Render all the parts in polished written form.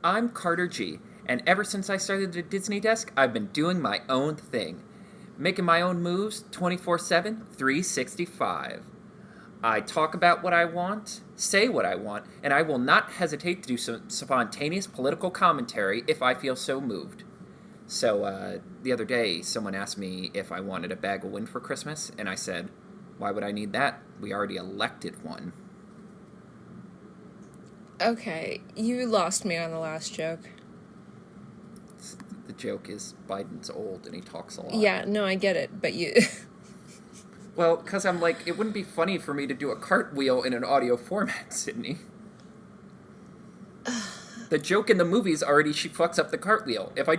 I'm Carter G, and ever since I started the Disney Desk, I've been doing my own thing, making my own moves 24/7, 365. I talk about what I want, say what I want, and I will not hesitate to do some spontaneous political commentary if I feel so moved. So, the other day, someone asked me if I wanted a bag of wind for Christmas, and I said, why would I need that? We already elected one. Okay, you lost me on the last joke. The joke is Biden's old and he talks a lot. Yeah, no, I get it, but you... Well, because I'm like, it wouldn't be funny for me to do a cartwheel in an audio format, Sydney. The joke in the movie is already she fucks up the cartwheel. If I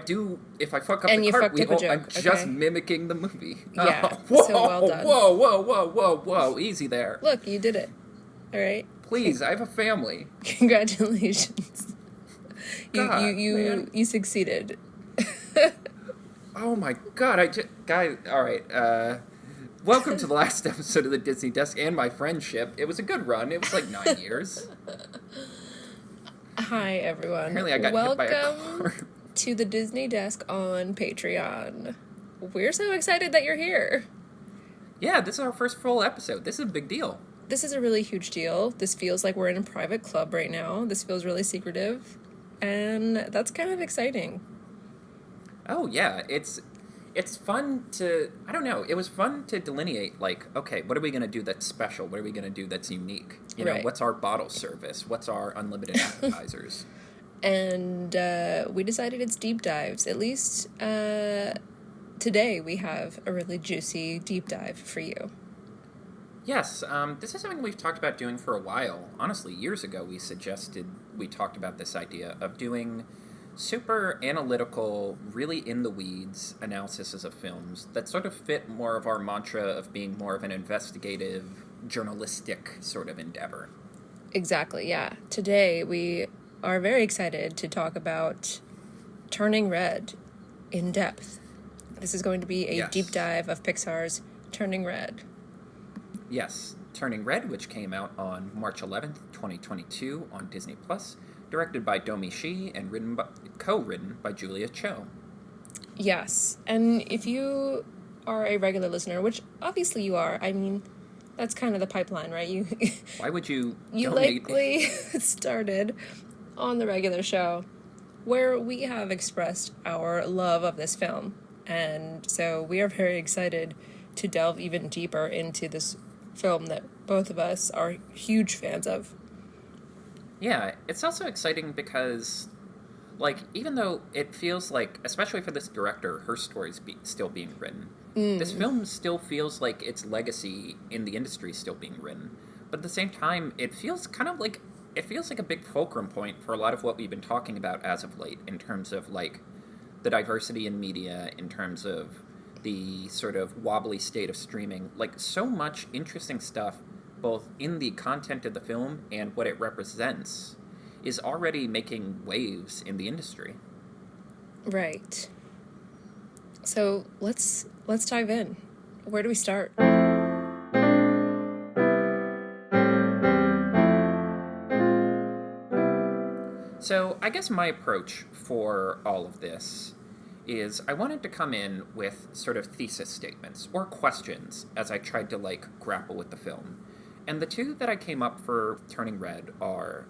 fuck up And the you fucked up a cartwheel, joke, I'm just okay. mimicking the movie. Yeah, Whoa, so well done. whoa, easy there. Look, you did it. All right? Please, I have a family. Congratulations. God, you man. you succeeded. Oh my god, alright, welcome to the last episode of the Disney Desk and my friendship. It was a good run. It was like 9 years. Hi, everyone. Apparently I got hit by a car. Welcome to the Disney Desk on Patreon. We're so excited that you're here. Yeah, this is our first full episode. This is a big deal. This is a really huge deal. This feels like we're in a private club right now. This feels really secretive. And that's kind of exciting. Oh yeah, it's fun to, I don't know, it was fun to delineate, like, okay, what are we going to do that's special? What are we going to do that's unique? You know, Right. what's our bottle service? What's our unlimited appetizers? And we decided it's deep dives. At least today we have a really juicy deep dive for you. Yes, this is something we've talked about doing for a while. Honestly, years ago we talked about this idea of doing super analytical, really in the weeds analyses of films that sort of fit more of our mantra of being more of an investigative, journalistic sort of endeavor. Exactly, yeah. Today we are very excited to talk about Turning Red in depth. This is going to be a Yes. deep dive of Pixar's Turning Red. Yes, Turning Red, which came out on March 11th, 2022 on Disney+, directed by Domi Shi and co-written by Julia Cho. Yes, and if you are a regular listener, which obviously you are, I mean, that's kind of the pipeline, right? Why would you You donate? likely started on the regular show where we have expressed our love of this film. And so we are very excited to delve even deeper into this film that both of us are huge fans of. Yeah, it's also exciting because, like, even though it feels like, especially for this director, her story's still being written, this film still feels like its legacy in the industry is still being written. But at the same time, it feels like a big fulcrum point for a lot of what we've been talking about as of late in terms of, like, the diversity in media, in terms of the sort of wobbly state of streaming. Like, so much interesting stuff, both in the content of the film and what it represents, is already making waves in the industry. Right. So let's dive in. Where do we start? So, I guess my approach for all of this is I wanted to come in with sort of thesis statements or questions as I tried to, like, grapple with the film. And the two that I came up for Turning Red are,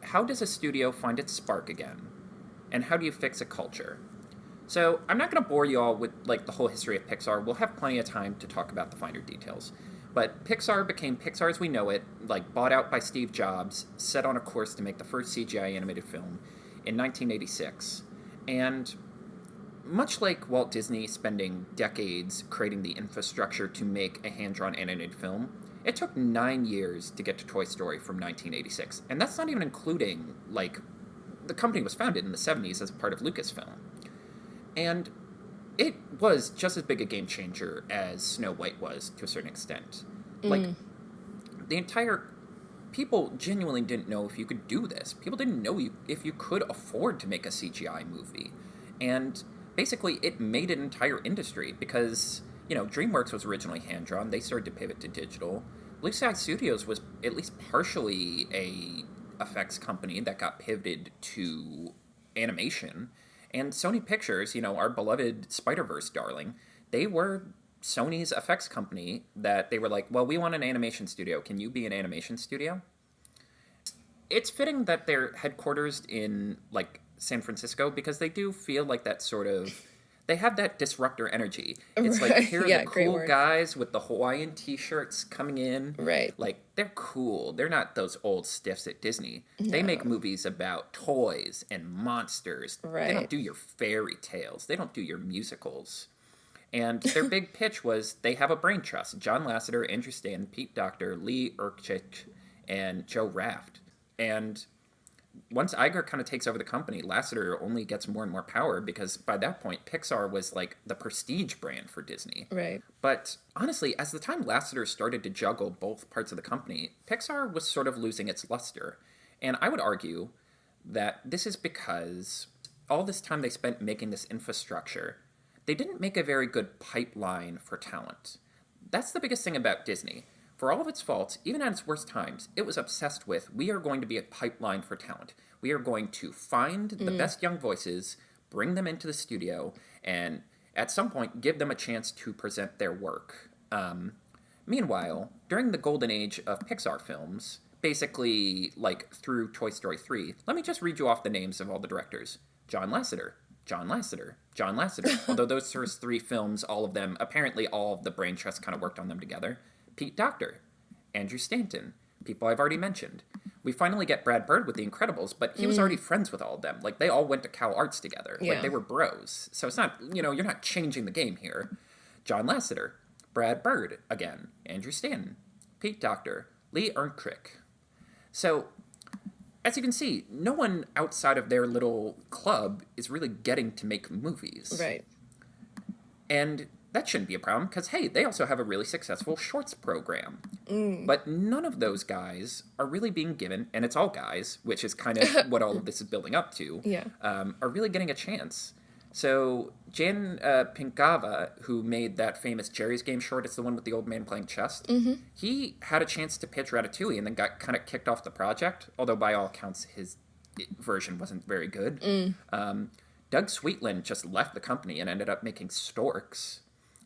how does a studio find its spark again? And how do you fix a culture? So, I'm not going to bore you all with, like, the whole history of Pixar. We'll have plenty of time to talk about the finer details. But Pixar became Pixar as we know it, like, bought out by Steve Jobs, set on a course to make the first CGI animated film in 1986. And much like Walt Disney spending decades creating the infrastructure to make a hand-drawn animated film, it took 9 years to get to Toy Story from 1986. And that's not even including, like, the company was founded in the 70s as part of Lucasfilm. And it was just as big a game changer as Snow White was, to a certain extent. Like, people genuinely didn't know if you could do this. People didn't know if you could afford to make a CGI movie. And basically, it made an entire industry because, you know, DreamWorks was originally hand-drawn. They started to pivot to digital. Blue Sky Studios was at least partially a effects company that got pivoted to animation. And Sony Pictures, our beloved Spider-Verse darling, they were Sony's effects company that they were like, well, we want an animation studio. Can you be an animation studio? It's fitting that they're headquarters in, like, San Francisco because they do feel like that sort of... They have that disruptor energy. It's like, here are Yeah, the great cool word. guys with the Hawaiian t-shirts coming in. Right. Like, they're cool. They're not those old stiffs at Disney. They make No. movies about toys and monsters. They Right. don't do your fairy tales. They don't do your musicals. And their big pitch was they have a brain trust. John Lasseter, Andrew Stanton, Pete Docter, Lee Erkchick, and Joe Raft. And once Iger kind of takes over the company, Lasseter only gets more and more power because by that point, Pixar was like the prestige brand for Disney. Right. But honestly, as the time Lasseter started to juggle both parts of the company, Pixar was sort of losing its luster. And I would argue that this is because all this time they spent making this infrastructure, they didn't make a very good pipeline for talent. That's the biggest thing about Disney. For all of its faults, even at its worst times, it was obsessed with, we are going to be a pipeline for talent. We are going to find the best young voices, bring them into the studio, and at some point give them a chance to present their work. Meanwhile, during the golden age of Pixar films, basically like through Toy Story 3, let me just read you off the names of all the directors. John Lasseter, John Lasseter, John Lasseter. Although those first three films, all of them, apparently all of the brain trust kind of worked on them together. Pete Docter, Andrew Stanton, people I've already mentioned. We finally get Brad Bird with The Incredibles, but he was already friends with all of them. Like, they all went to Cal Arts together. Yeah. Like, they were bros. So it's not, you're not changing the game here. John Lasseter, Brad Bird, again, Andrew Stanton, Pete Docter, Lee Ernkrick. So, as you can see, no one outside of their little club is really getting to make movies. Right. And that shouldn't be a problem because, hey, they also have a really successful shorts program. But none of those guys are really being given, and it's all guys, which is kind of what all of this is building up to, Yeah. are really getting a chance. So Jan Pinkava, who made that famous Jerry's Game short, it's the one with the old man playing chess, he had a chance to pitch Ratatouille and then got kind of kicked off the project, although by all accounts his version wasn't very good. Doug Sweetland just left the company and ended up making Storks.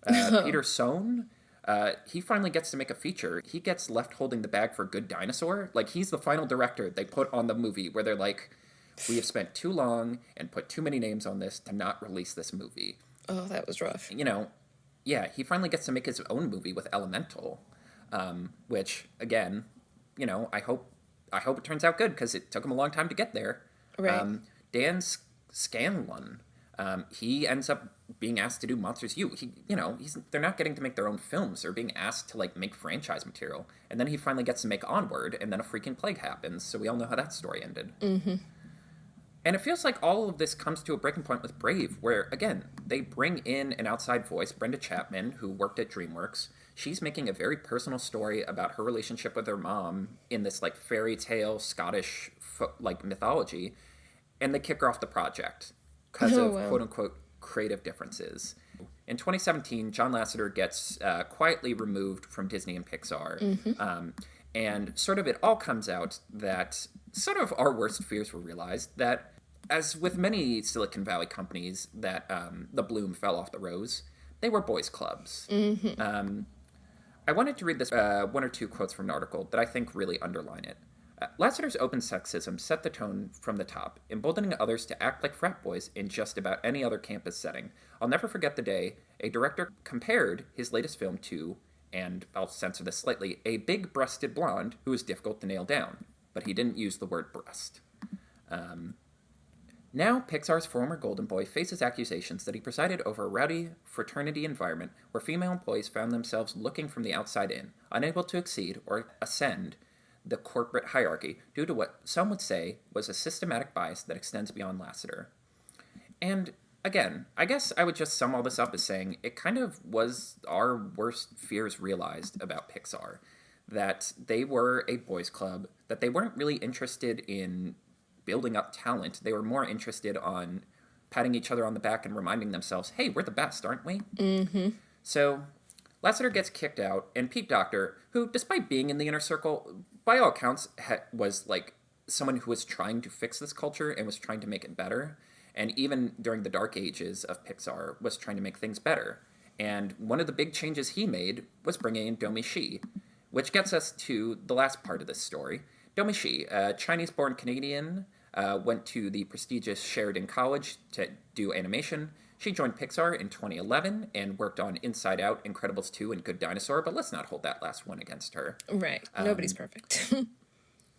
Peter Sohn, he finally gets to make a feature. He gets left holding the bag for Good Dinosaur. Like, he's the final director they put on the movie where they're like, we have spent too long and put too many names on this to not release this movie. Oh, that was rough. Yeah, he finally gets to make his own movie with Elemental, which, again, I hope it turns out good because it took him a long time to get there. Right. Dan Scanlon, he ends up being asked to do Monsters U. They're not getting to make their own films. They're being asked to, like, make franchise material. And then he finally gets to make Onward, and then a freaking plague happens, so we all know how that story ended. Mm-hmm. And it feels like all of this comes to a breaking point with Brave, where, again, they bring in an outside voice, Brenda Chapman, who worked at DreamWorks. She's making a very personal story about her relationship with her mom in this, like, fairy tale Scottish, mythology. And they kick her off the project because of, quote-unquote, creative differences. In 2017, John Lasseter gets quietly removed from Disney and Pixar. And sort of it all comes out that sort of our worst fears were realized, that as with many Silicon Valley companies that the bloom fell off the rose, they were boys' clubs. I wanted to read this one or two quotes from an article that I think really underline it. Lasseter's open sexism set the tone from the top, emboldening others to act like frat boys in just about any other campus setting. I'll never forget the day a director compared his latest film to, and I'll censor this slightly, a big-breasted blonde who was difficult to nail down. But he didn't use the word breast. Now, Pixar's former golden boy faces accusations that he presided over a rowdy fraternity environment where female employees found themselves looking from the outside in, unable to exceed or ascend the corporate hierarchy due to what some would say was a systematic bias that extends beyond Lasseter. And again, I guess I would just sum all this up as saying it kind of was our worst fears realized about Pixar. That they were a boys' club, that they weren't really interested in building up talent. They were more interested on patting each other on the back and reminding themselves, hey, we're the best, aren't we? Mm-hmm. So Lasseter gets kicked out, and Pete Docter, who, despite being in the inner circle, by all accounts, was, like, someone who was trying to fix this culture and was trying to make it better. And even during the dark ages of Pixar, was trying to make things better. And one of the big changes he made was bringing in Domi Shi, which gets us to the last part of this story. Domi Shi, a Chinese-born Canadian, went to the prestigious Sheridan College to do animation. She joined Pixar in 2011 and worked on Inside Out, Incredibles 2, and Good Dinosaur, but let's not hold that last one against her. Right. Nobody's perfect.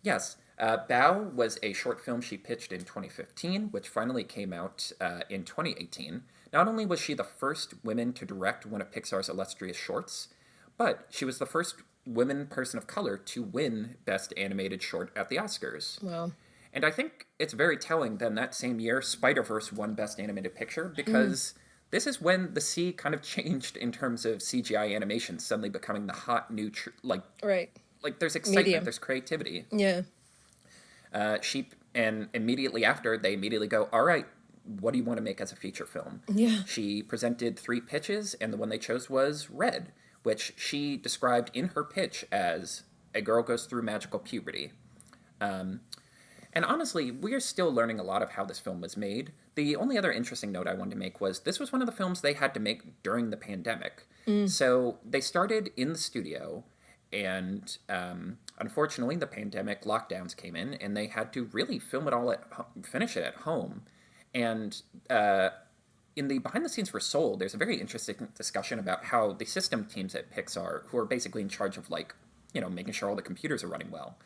Yes. Bao was a short film she pitched in 2015, which finally came out in 2018. Not only was she the first woman to direct one of Pixar's illustrious shorts, but she was the first woman person of color to win Best Animated Short at the Oscars. Wow. And I think it's very telling then that same year, Spider-Verse won Best Animated Picture, because this is when the sea kind of changed in terms of CGI animation, suddenly becoming the hot new, Right. Like there's excitement, Medium. there's creativity. Yeah. And immediately after, they immediately go, all right, what do you want to make as a feature film? Yeah. She presented 3 pitches, and the one they chose was Red, which she described in her pitch as a girl goes through magical puberty. And honestly, we are still learning a lot of how this film was made. The only other interesting note I wanted to make was this was one of the films they had to make during the pandemic. So they started in the studio, and unfortunately, the pandemic lockdowns came in, and they had to really film it all finish it at home. And in the behind the scenes for Soul, there's a very interesting discussion about how the system teams at Pixar, who are basically in charge of making sure all the computers are running well,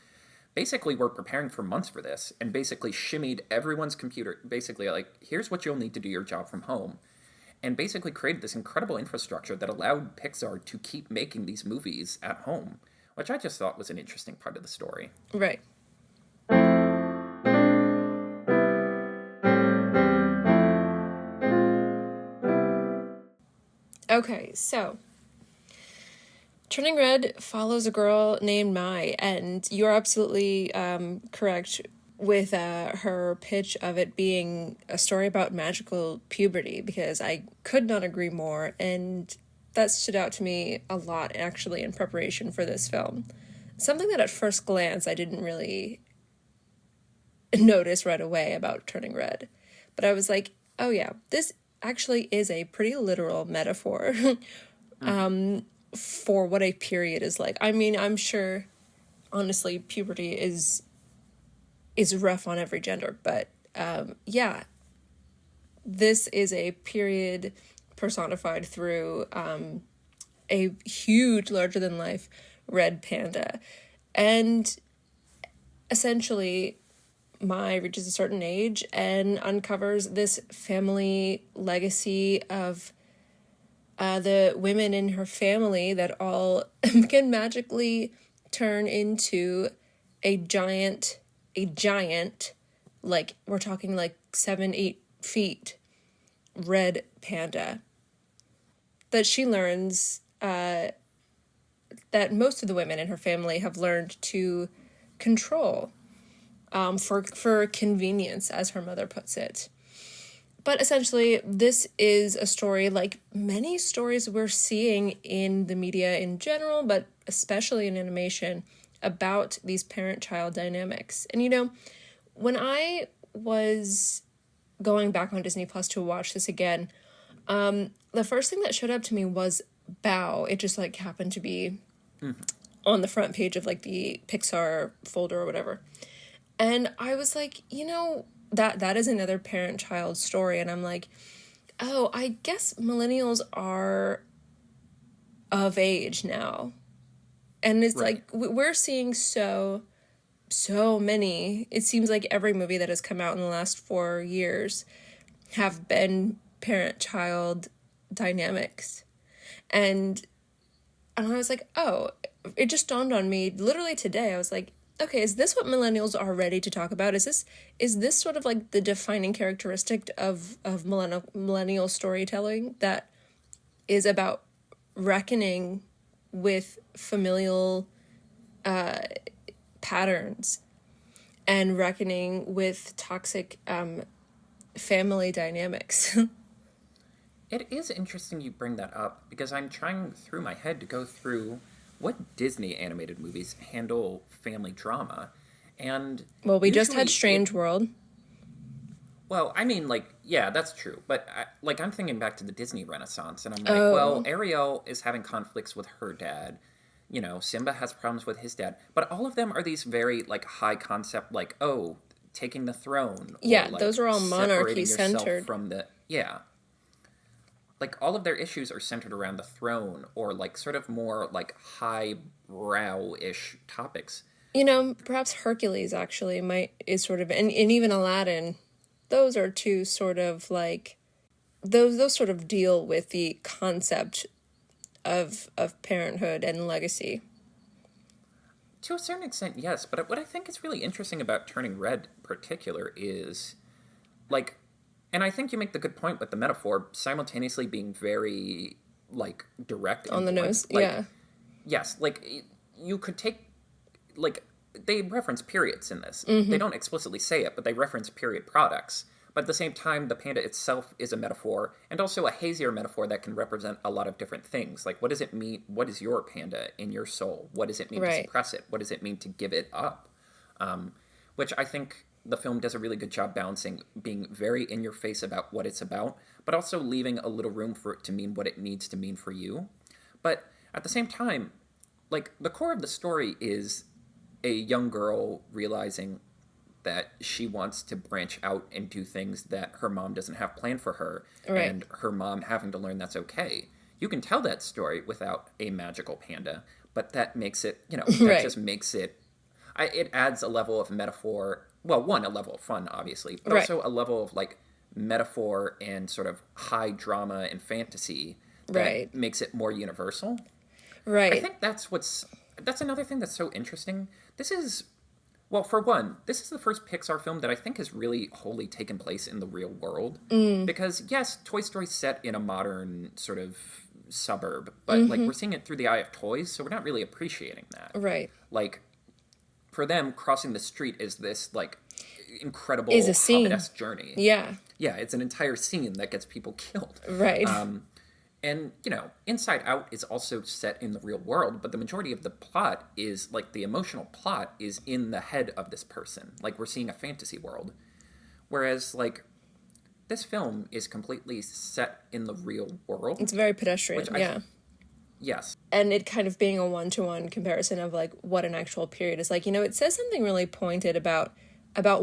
basically were preparing for months for this and basically shimmied everyone's computer, basically like, here's what you'll need to do your job from home. And basically created this incredible infrastructure that allowed Pixar to keep making these movies at home, which I just thought was an interesting part of the story. Right. Okay, so Turning Red follows a girl named Mai, and you're absolutely correct with her pitch of it being a story about magical puberty, because I could not agree more, and that stood out to me a lot, actually, in preparation for this film. Something that at first glance I didn't really notice right away about Turning Red, but I was like, oh yeah, this actually is a pretty literal metaphor for what a period is like. I mean, I'm sure, honestly, puberty is rough on every gender, but yeah, this is a period personified through a huge, larger-than-life red panda. And essentially, Mai reaches a certain age and uncovers this family legacy of the women in her family that all can magically turn into a giant, like, we're talking like 7-8 feet, red panda. That she learns that most of the women in her family have learned to control for convenience, as her mother puts it. But essentially, this is a story like many stories we're seeing in the media in general, but especially in animation, about these parent-child dynamics. And when I was going back on Disney Plus to watch this again, the first thing that showed up to me was Bao. It just like happened to be on the front page of like the Pixar folder or whatever. And I was like, that is another parent-child story. And I'm like, oh, I guess millennials are of age now. And it's Right. like, we're seeing so many, it seems like every movie that has come out in the last 4 years have been parent-child dynamics. And I was like, oh, it just dawned on me literally today. I was like, okay, is this what millennials are ready to talk about? Is this sort of like the defining characteristic of millennial storytelling that is about reckoning with familial patterns and reckoning with toxic family dynamics? It is interesting you bring that up, because I'm trying through my head to go through what Disney animated movies handle family drama. And Well, we just had usually Strange World. well, I mean, like, yeah, that's true. But, like, I'm thinking back to the Disney Renaissance, and I'm like, well, Oh, Ariel is having conflicts with her dad. Simba has problems with his dad. But all of them are these very, like, high concept, like, oh, taking the throne, or, yeah, like, those are all monarchy separating yourself centered. from the. Yeah. Like, all of their issues are centered around the throne, or, like, sort of more, like, highbrow ish topics. Perhaps Hercules actually might is sort of and even Aladdin. Those are two sort of like those sort of deal with the concept of parenthood and legacy. To a certain extent, yes. But what I think is really interesting about Turning Red in particular is like, and I think you make the good point with the metaphor simultaneously being very like direct On and the blunt. nose. Like, Yeah. yes, like you could take like they reference periods in this. They Mm-hmm. don't explicitly say it, but they reference period products. But at the same time, the panda itself is a metaphor, and also a hazier metaphor that can represent a lot of different things. Like, what does it mean? What is your panda in your soul? What does it mean to Right. suppress it? What does it mean to give it up? Which I think the film does a really good job balancing being very in your face about what it's about, but also leaving a little room for it to mean what it needs to mean for you. But at the same time, like, the core of the story is a young girl realizing that she wants to branch out and do things that her mom doesn't have planned for her, Right. and her mom having to learn that's okay. You can tell that story without a magical panda, but that makes it, that Right. just makes it, it adds a level of metaphor. Well, one, a level of fun, obviously, but Right. also a level of like metaphor and sort of high drama and fantasy that Right. makes it more universal. I Right. think that's another thing that's so interesting. This is well, for one, this is the first Pixar film that I think has really wholly taken place in the real world. Because yes, Toy Story's set in a modern sort of suburb, but like Mm-hmm. we're seeing it through the eye of toys, so we're not really appreciating that. Right. Like for them, crossing the street is this like Is a incredible scene. Hobbit-esque journey. Yeah. Yeah, it's an entire scene that gets people killed. Right. And, Inside Out is also set in the real world, but the majority of the plot is, like, the emotional plot is in the head of this person. Like, we're seeing a fantasy world. Whereas, like, this film is completely set in the real world, It's very which pedestrian. Yeah. yes. And it kind of being a one-to-one comparison of like what an actual period is like. It says something really pointed about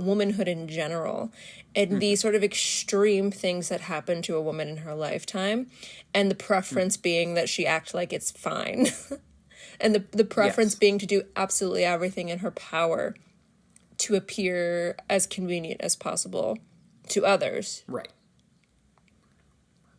womanhood in general and the sort of extreme things that happen to a woman in her lifetime, and the preference being that she act like it's fine. And the preference Yes. being to do absolutely everything in her power to appear as convenient as possible to others. Right.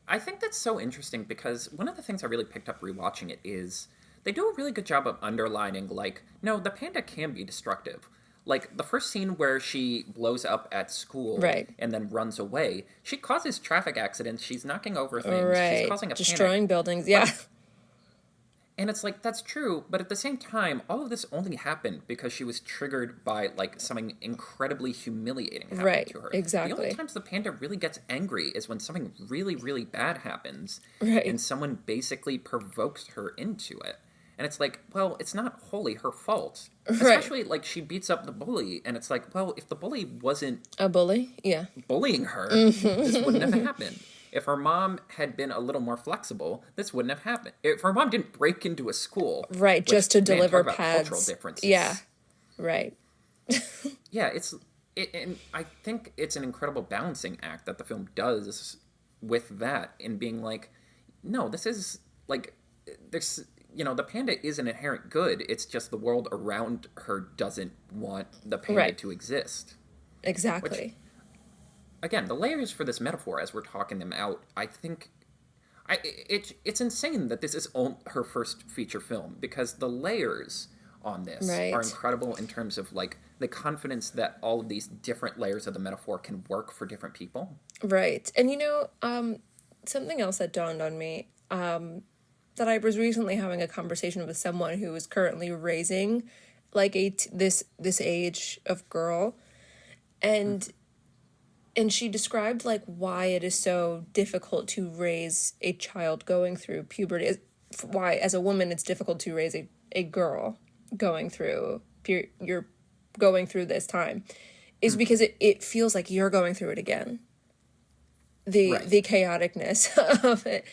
I think that's so interesting because one of the things I really picked up rewatching it is they do a really good job of underlining, like, no, the panda can be destructive. Like, the first scene where she blows up at school Right. and then runs away, she causes traffic accidents, she's knocking over things, she's Right. causing a Destroying panic. buildings. Yeah. And it's like, that's true, but at the same time, all of this only happened because she was triggered by, like, something incredibly humiliating happened Right. to her. The only Exactly. times the panda really gets angry is when something really, really bad happens Right. and someone basically provokes her into it. And it's like, well, it's not wholly her fault. Right. Especially, like, she beats up the bully, and it's like, well, if the bully wasn't A bully. Yeah. bullying her, this wouldn't have happened. If her mom had been a little more flexible, this wouldn't have happened. If her mom didn't break into a school, Right, which, just to man, deliver talk about cultural pads. differences. Yeah, right. Yeah, and I think it's an incredible balancing act that the film does with that in being like, no, this is like, there's, the panda is an inherent good. It's just the world around her doesn't want the panda Right. to exist. Exactly. Again, the layers for this metaphor, as we're talking them out, I think it's insane that this is her first feature film because the layers on this are Right. incredible in terms of like the confidence that all of these different layers of the metaphor can work for different people. Right. And something else that dawned on me, that I was recently having a conversation with someone who is currently raising like this age of girl, and she described like why it is so difficult to raise a child going through puberty. Why, as a woman, it's difficult to raise a girl going through your going through this time is because it feels like you're going through it again. Right. The chaoticness of it,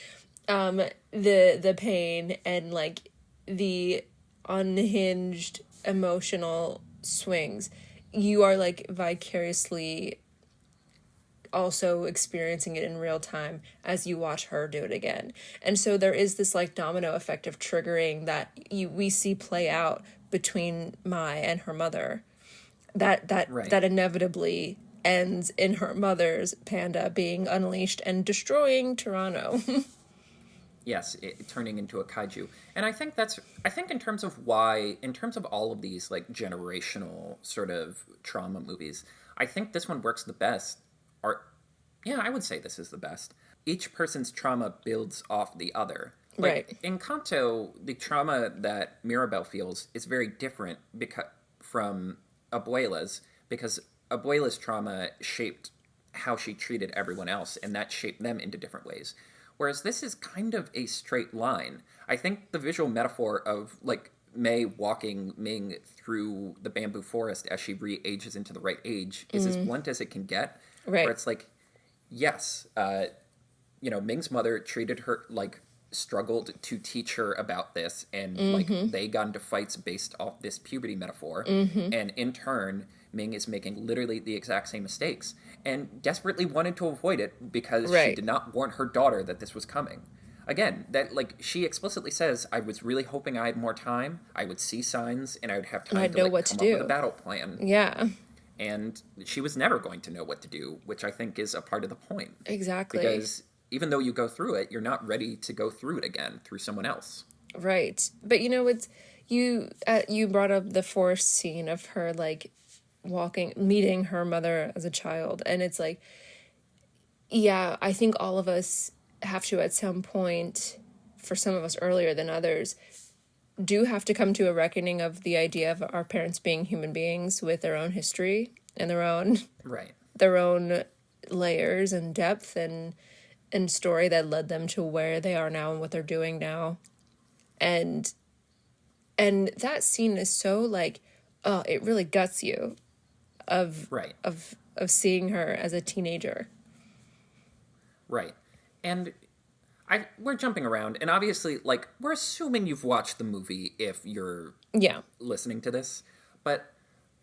the pain, and like the unhinged emotional swings. You are like vicariously also experiencing it in real time as you watch her do it again. And so there is this like domino effect of triggering that we see play out between Mai and her mother, Right. that inevitably ends in her mother's panda being unleashed and destroying Toronto. Yes, turning into a kaiju. And I think in terms of all of these like generational sort of trauma movies, I think this one works the best. Or, yeah, I would say this is the best. Each person's trauma builds off the other. Like Right. in Kanto, the trauma that Mirabelle feels is very different from Abuela's, because Abuela's trauma shaped how she treated everyone else, and that shaped them into different ways. Whereas this is kind of a straight line. I think the visual metaphor of like Mei walking Ming through the bamboo forest as she re-ages into the right age is as blunt as it can get. Right. Where it's like, yes, Ming's mother treated her like struggled to teach her about this, and like they got into fights based off this puberty metaphor, and in turn Ming is making literally the exact same mistakes and desperately wanted to avoid it because she Right. did not warn her daughter that this was coming. Again, that like she explicitly says, I was really hoping I had more time, I would see signs, and I would have time I'd to know like what to come up with a do. battle plan. Yeah. And she was never going to know what to do, which I think is a part of the point. Exactly. Because even though you go through it, you're not ready to go through it again through someone else. Right. But it's you brought up the forest scene of her like meeting her mother as a child, and it's like, yeah, I think all of us have to at some point, for some of us earlier than others, do have to come to a reckoning of the idea of our parents being human beings with their own history and Right. their own layers and depth and story that led them to where they are now and what they're doing now. And that scene is so like, oh, it really guts you of Right. of seeing her as a teenager. Right. And we're jumping around, and obviously, like, we're assuming you've watched the movie if you're Yeah. listening to this, but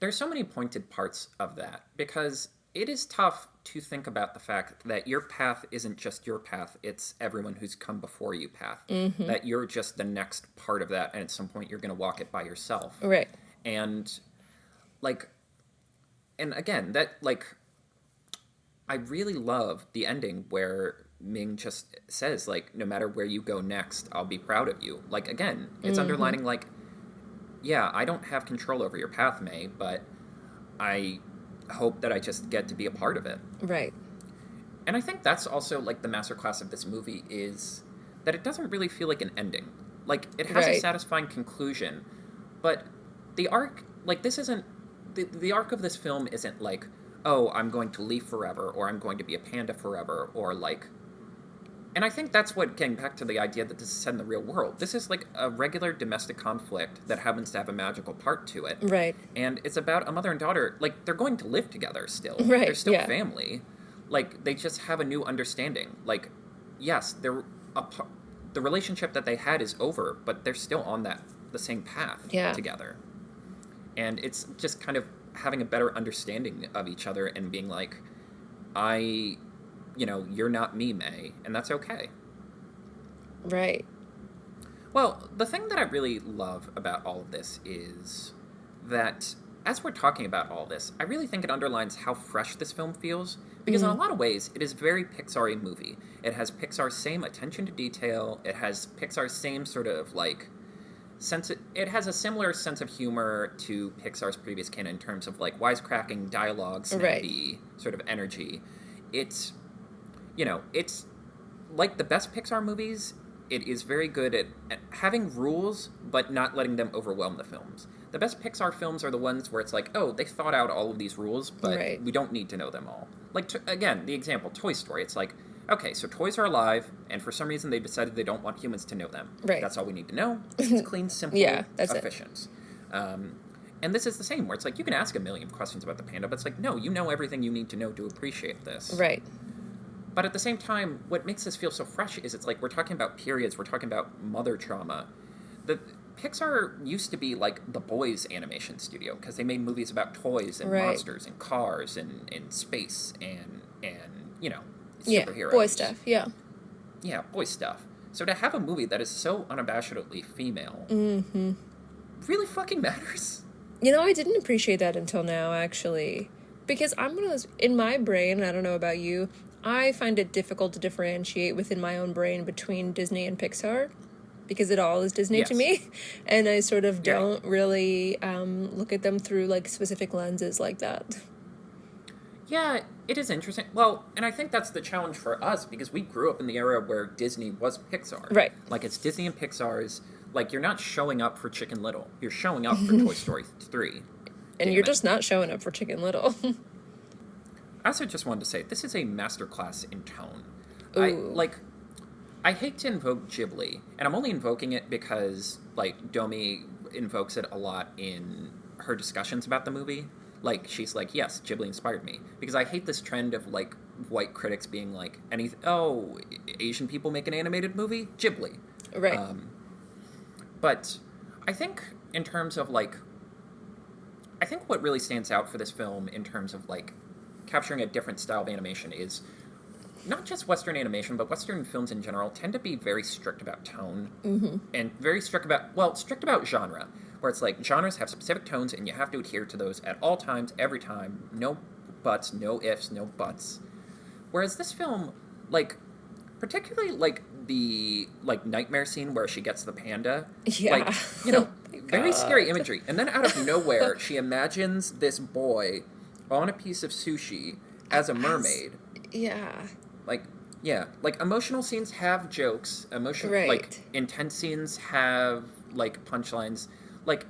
there's so many pointed parts of that because it is tough to think about the fact that your path isn't just your path, it's everyone who's come before you path. That you're just the next part of that, and at some point you're going to walk it by yourself. Right. And, like, and again, that, like, I really love the ending where Ming just says, like, no matter where you go next, I'll be proud of you. Like, again, it's underlining, like, yeah, I don't have control over your path, May, but I hope that I just get to be a part of it. Right. And I think that's also, like, the masterclass of this movie is that it doesn't really feel like an ending. Like, it has a Right. satisfying conclusion, but the arc, like, this isn't, the arc of this film isn't like, oh, I'm going to leave forever, or I'm going to be a panda forever, or like, and I think that's what, getting back to the idea that this is set in the real world, this is like a regular domestic conflict that happens to have a magical part to it. Right. And it's about a mother and daughter, like, they're going to live together still. Right, They're still yeah. family. Like, they just have a new understanding. Like, yes, the relationship that they had is over, but they're still on the same path Yeah. together. And it's just kind of having a better understanding of each other and being like, you're not me, May, and that's okay. Right. Well, the thing that I really love about all of this is that as we're talking about all this, I really think it underlines how fresh this film feels, because in a lot of ways, it is a very Pixar-y movie. It has Pixar's same attention to detail, it has Pixar's same sort of, like, it has a similar sense of humor to Pixar's previous canon in terms of, like, wisecracking, dialogue, snappy sort of energy. It's like the best Pixar movies. It is very good at having rules, but not letting them overwhelm the films. The best Pixar films are the ones where it's like, oh, they thought out all of these rules, but we don't need to know them all. Like, again, the example, Toy Story. It's like, okay, so toys are alive, and for some reason they decided they don't want humans to know them. Right. That's all we need to know. It's clean, simple, Yeah, that's efficient. And this is the same, where it's like, you can ask a million questions about the panda, but it's like, no, you know everything you need to know to appreciate this. Right. But at the same time, what makes this feel so fresh is it's like we're talking about periods, we're talking about mother trauma. The Pixar used to be like the boys' animation studio because they made movies about toys and monsters and cars and space and superheroes. Yeah, boy stuff, yeah. Yeah, boy stuff. So to have a movie that is so unabashedly female really fucking matters. You know, I didn't appreciate that until now, actually. Because I'm one of those, in my brain, I don't know about you, I find it difficult to differentiate within my own brain between Disney and Pixar. Because it all is Disney to me. And I sort of don't really look at them through, like, specific lenses like that. Yeah, it is interesting. Well, and I think that's the challenge for us, because we grew up in the era where Disney was Pixar. Right. Like, it's Disney and Pixar's, like, you're not showing up for Chicken Little. You're showing up for Toy Story 3. And you're just not showing up for Chicken Little. I also just wanted to say, this is a masterclass in tone. Ooh. I hate to invoke Ghibli, and I'm only invoking it because, like, Domi invokes it a lot in her discussions about the movie. Like, she's like, yes, Ghibli inspired me. Because I hate this trend of, like, white critics being like, Asian people make an animated movie? Ghibli. Right. But I think in terms of, like, I think what really stands out for this film in terms of, like, capturing a different style of animation is not just Western animation, but Western films in general tend to be very strict about tone and very strict about genre, where it's like genres have specific tones and you have to adhere to those at all times, every time. No buts, no ifs, no buts. Whereas this film, like, particularly like the nightmare scene where she gets the panda, like, very scary imagery. And then out of nowhere, she imagines this boy on a piece of sushi as a mermaid. Like, emotional scenes have jokes. Like, intense scenes have, like, punchlines. Like,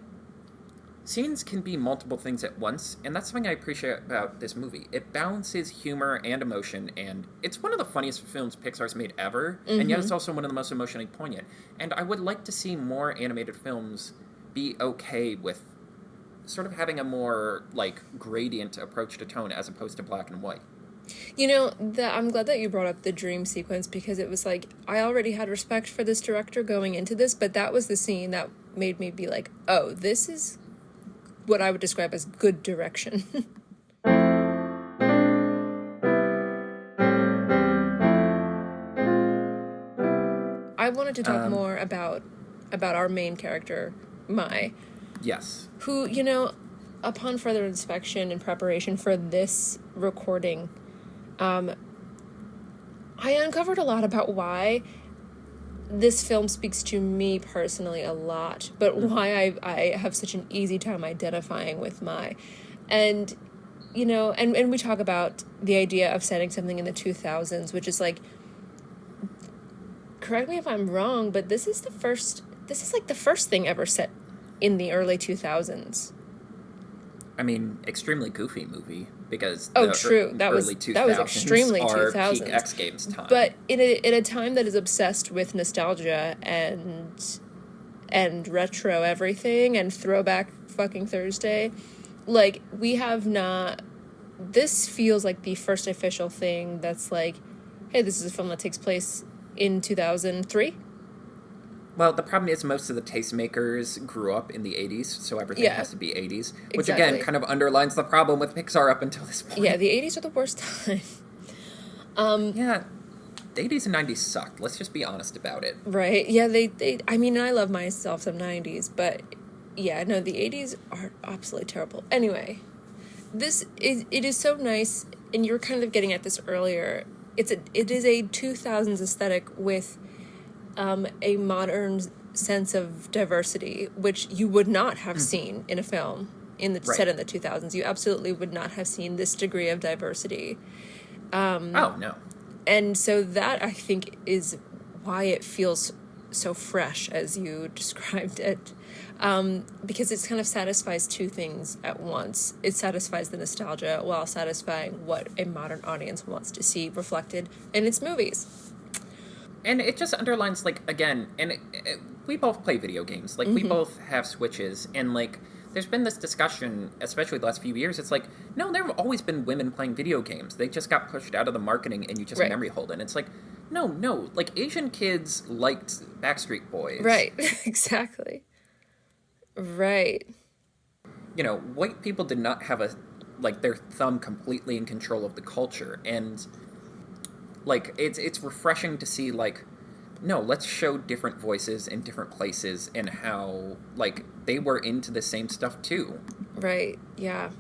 scenes can be multiple things at once, and that's something I appreciate about this movie. It balances humor and emotion, and it's one of the funniest films Pixar's made ever, and yet it's also one of the most emotionally poignant. And I would like to see more animated films be okay with sort of having a more, like, gradient approach to tone as opposed to black and white. You know, I'm glad that you brought up the dream sequence, because it was like, I already had respect for this director going into this, but that was the scene that made me be like, oh, this is what I would describe as good direction. I wanted to talk more about our main character, Mai. Yes. Who, you know, upon further inspection and preparation for this recording, I uncovered a lot about why this film speaks to me personally a lot, but why I have such an easy time identifying with Mai. And, you know, and we talk about the idea of setting something in the 2000s, which is like, correct me if I'm wrong, but this is like the first thing ever set in the early 2000s. I mean, extremely goofy movie, because true. That was extremely 2000s. Peak X Games time. But in a time that is obsessed with nostalgia and retro everything and throwback fucking Thursday, like, we have not. This feels like the first official thing that's like, hey, this is a film that takes place in 2003. Well, the problem is most of the tastemakers grew up in the 80s, so everything has to be 80s. Which, again, kind of underlines the problem with Pixar up until this point. Yeah, the 80s are the worst time. Yeah, the 80s and 90s sucked. Let's just be honest about it. Right. Yeah, I mean, I love myself some 90s, but yeah, no, the 80s are absolutely terrible. Anyway, it is so nice, and you were kind of getting at this earlier. It is a 2000s aesthetic with a modern sense of diversity, which you would not have seen in a film set in the 2000s. You absolutely would not have seen this degree of diversity. Oh, no. And so that, I think, is why it feels so fresh, as you described it. Because it kind of satisfies two things at once. It satisfies the nostalgia while satisfying what a modern audience wants to see reflected in its movies. And it just underlines, like, again, and we both play video games. Like, we both have Switches, and, like, there's been this discussion, especially the last few years. It's like, no, there have always been women playing video games. They just got pushed out of the marketing, and you just Right. memory hold it. And it's like, no, like Asian kids liked Backstreet Boys. Right. Exactly. Right. White people did not have their thumb completely in control of the culture, and like it's refreshing to see, like, no, let's show different voices in different places and how, like, they were into the same stuff too. Right. Yeah.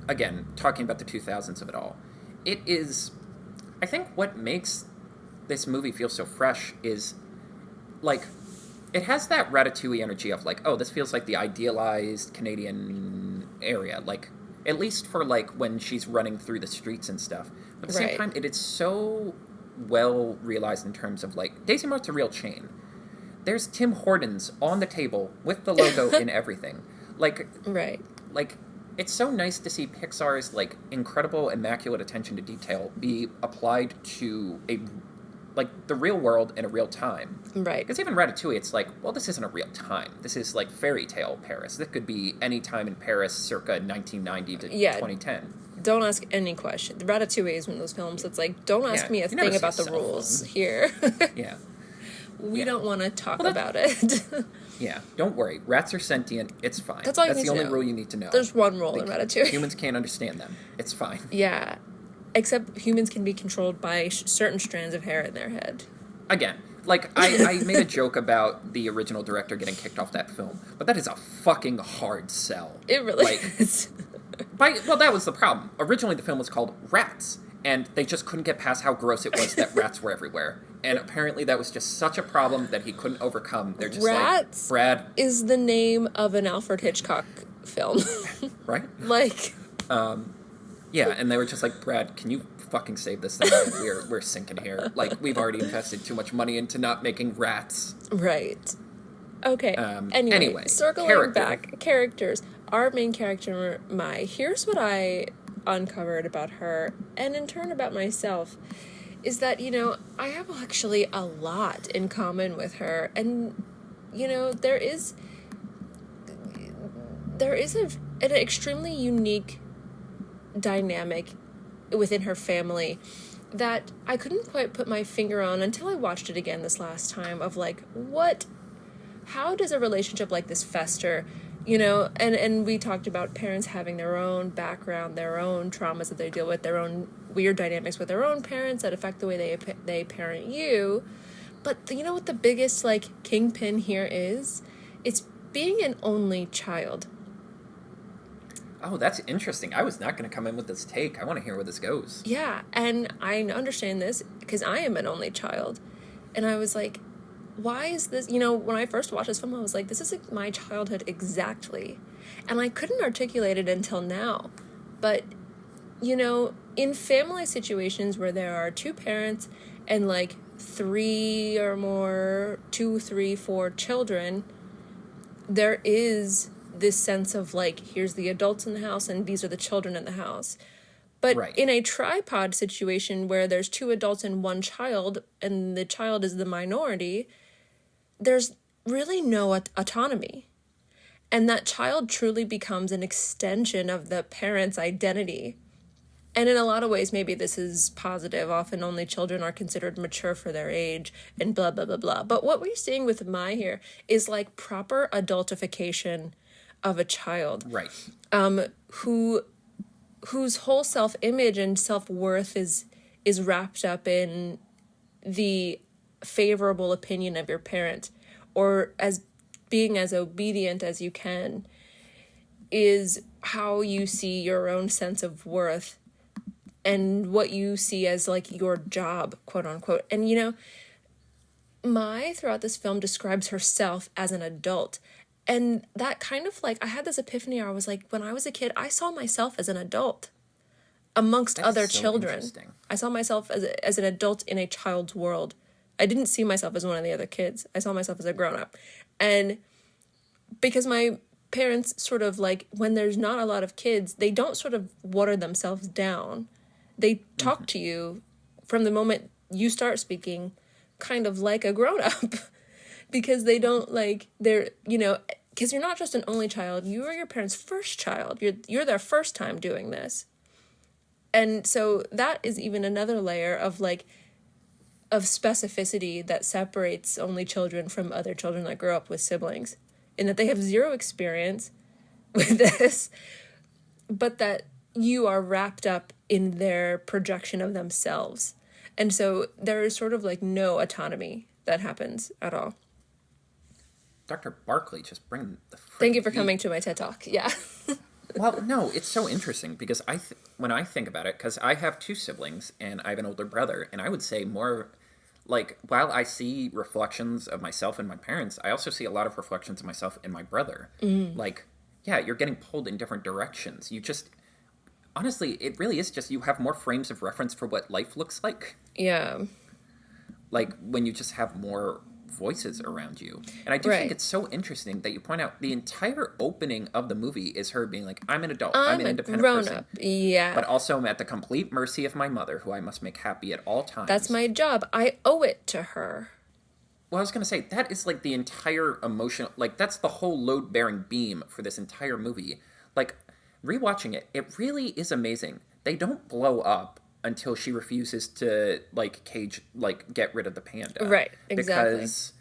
Again, talking about the 2000s of it all, it is, I think what makes this movie feel so fresh is, like, it has that Ratatouille energy of, like, oh, this feels like the idealized Canadian area, like, at least for, like, when she's running through the streets and stuff. But at the Right. same time, it is so well realized in terms of, like, Daisy Mart's a real chain. There's Tim Hortons on the table with the logo and everything. Right. Like, it's so nice to see Pixar's, like, incredible, immaculate attention to detail be applied to the real world in a real time. Right. Because even Ratatouille, it's like, well, this isn't a real time. This is, like, fairy tale Paris. This could be any time in Paris circa 1990 to 2010. Don't ask any question. The Ratatouille is one of those films that's like, don't ask me a you never thing see about a the cell rules phone. here. Yeah. We don't want to talk Well, about it. Yeah, don't worry. Rats are sentient. It's fine. That's all you need the to only know. rule you need to know. There's one rule in Ratatouille. Humans can't understand them. It's fine. Yeah. Except humans can be controlled by certain strands of hair in their head. Again, like, I made a joke about the original director getting kicked off that film, but that is a fucking hard sell. It really Like, is. well, that was the problem. Originally, the film was called Rats, and they just couldn't get past how gross it was that rats were everywhere. And apparently that was just such a problem that he couldn't overcome. They're just Rats like, Brad... is the name of an Alfred Hitchcock film. Right? Like... Yeah, and they were just like, Brad, can you fucking save this thing? We're sinking here. Like, we've already invested too much money into not making rats. Right. Okay. Anyway, circling back, characters. Our main character, Mai, here's what I uncovered about her, and in turn about myself, is that, I have actually a lot in common with her. And, there is an extremely unique dynamic within her family that I couldn't quite put my finger on until I watched it again this last time, of like, how does a relationship like this fester? And we talked about parents having their own background, their own traumas that they deal with, their own weird dynamics with their own parents that affect the way they parent you. But you know what the biggest, like, kingpin here is? It's being an only child. Oh, that's interesting. I was not going to come in with this take. I want to hear where this goes. Yeah, and I understand this because I am an only child. And I was like, why is this? When I first watched this film, I was like, this is my childhood exactly. And I couldn't articulate it until now. But, in family situations where there are two parents and, like, 3 or more, 2, 3, 4 children, there is this sense of, like, here's the adults in the house and these are the children in the house. But Right. in a tripod situation where there's 2 adults and 1 child and the child is the minority, there's really no autonomy. And that child truly becomes an extension of the parent's identity. And in a lot of ways, maybe this is positive. Often only children are considered mature for their age and blah, blah, blah, blah. But what we're seeing with Mai here is, like, proper adultification of a child. Right. Whose whole self-image and self-worth is wrapped up in the favorable opinion of your parent, or as being as obedient as you can is how you see your own sense of worth and what you see as, like, your job, quote unquote. And Mai throughout this film describes herself as an adult. And that kind of, like, I had this epiphany where I was like, when I was a kid, I saw myself as an adult amongst That's other so children. interesting. I saw myself as an adult in a child's world. I didn't see myself as one of the other kids. I saw myself as a grown-up. And because my parents sort of, like, when there's not a lot of kids, they don't sort of water themselves down. They talk to you from the moment you start speaking kind of like a grown-up. Because they don't, like, they're, because you're not just an only child, you are your parents' first child. You're their first time doing this. And so that is even another layer of like of specificity that separates only children from other children that grow up with siblings, in that they have zero experience with this, but that you are wrapped up in their projection of themselves. And so there is sort of like no autonomy that happens at all. Dr. Barkley, just bring the Thank you for heat. coming to my TED Talk. Yeah. Well, no, it's so interesting because when I think about it, because I have two siblings and I have an older brother, and I would say more like while I see reflections of myself and my parents, I also see a lot of reflections of myself and my brother. Like, yeah, you're getting pulled in different directions. You just honestly, it really is just you have more frames of reference for what life looks like. Yeah. Like when you just have more voices around you. And I do think it's so interesting that you point out the entire opening of the movie is her being like, I'm an adult, I'm an independent person. Up. Yeah. But also I'm at the complete mercy of my mother, who I must make happy at all times. That's my job. I owe it to her. Well, I was going to say, that is like the entire emotional, like that's the whole load-bearing beam for this entire movie. Like, rewatching it, it really is amazing. They don't blow up until she refuses to, like, get rid of the panda. Right, exactly. Because,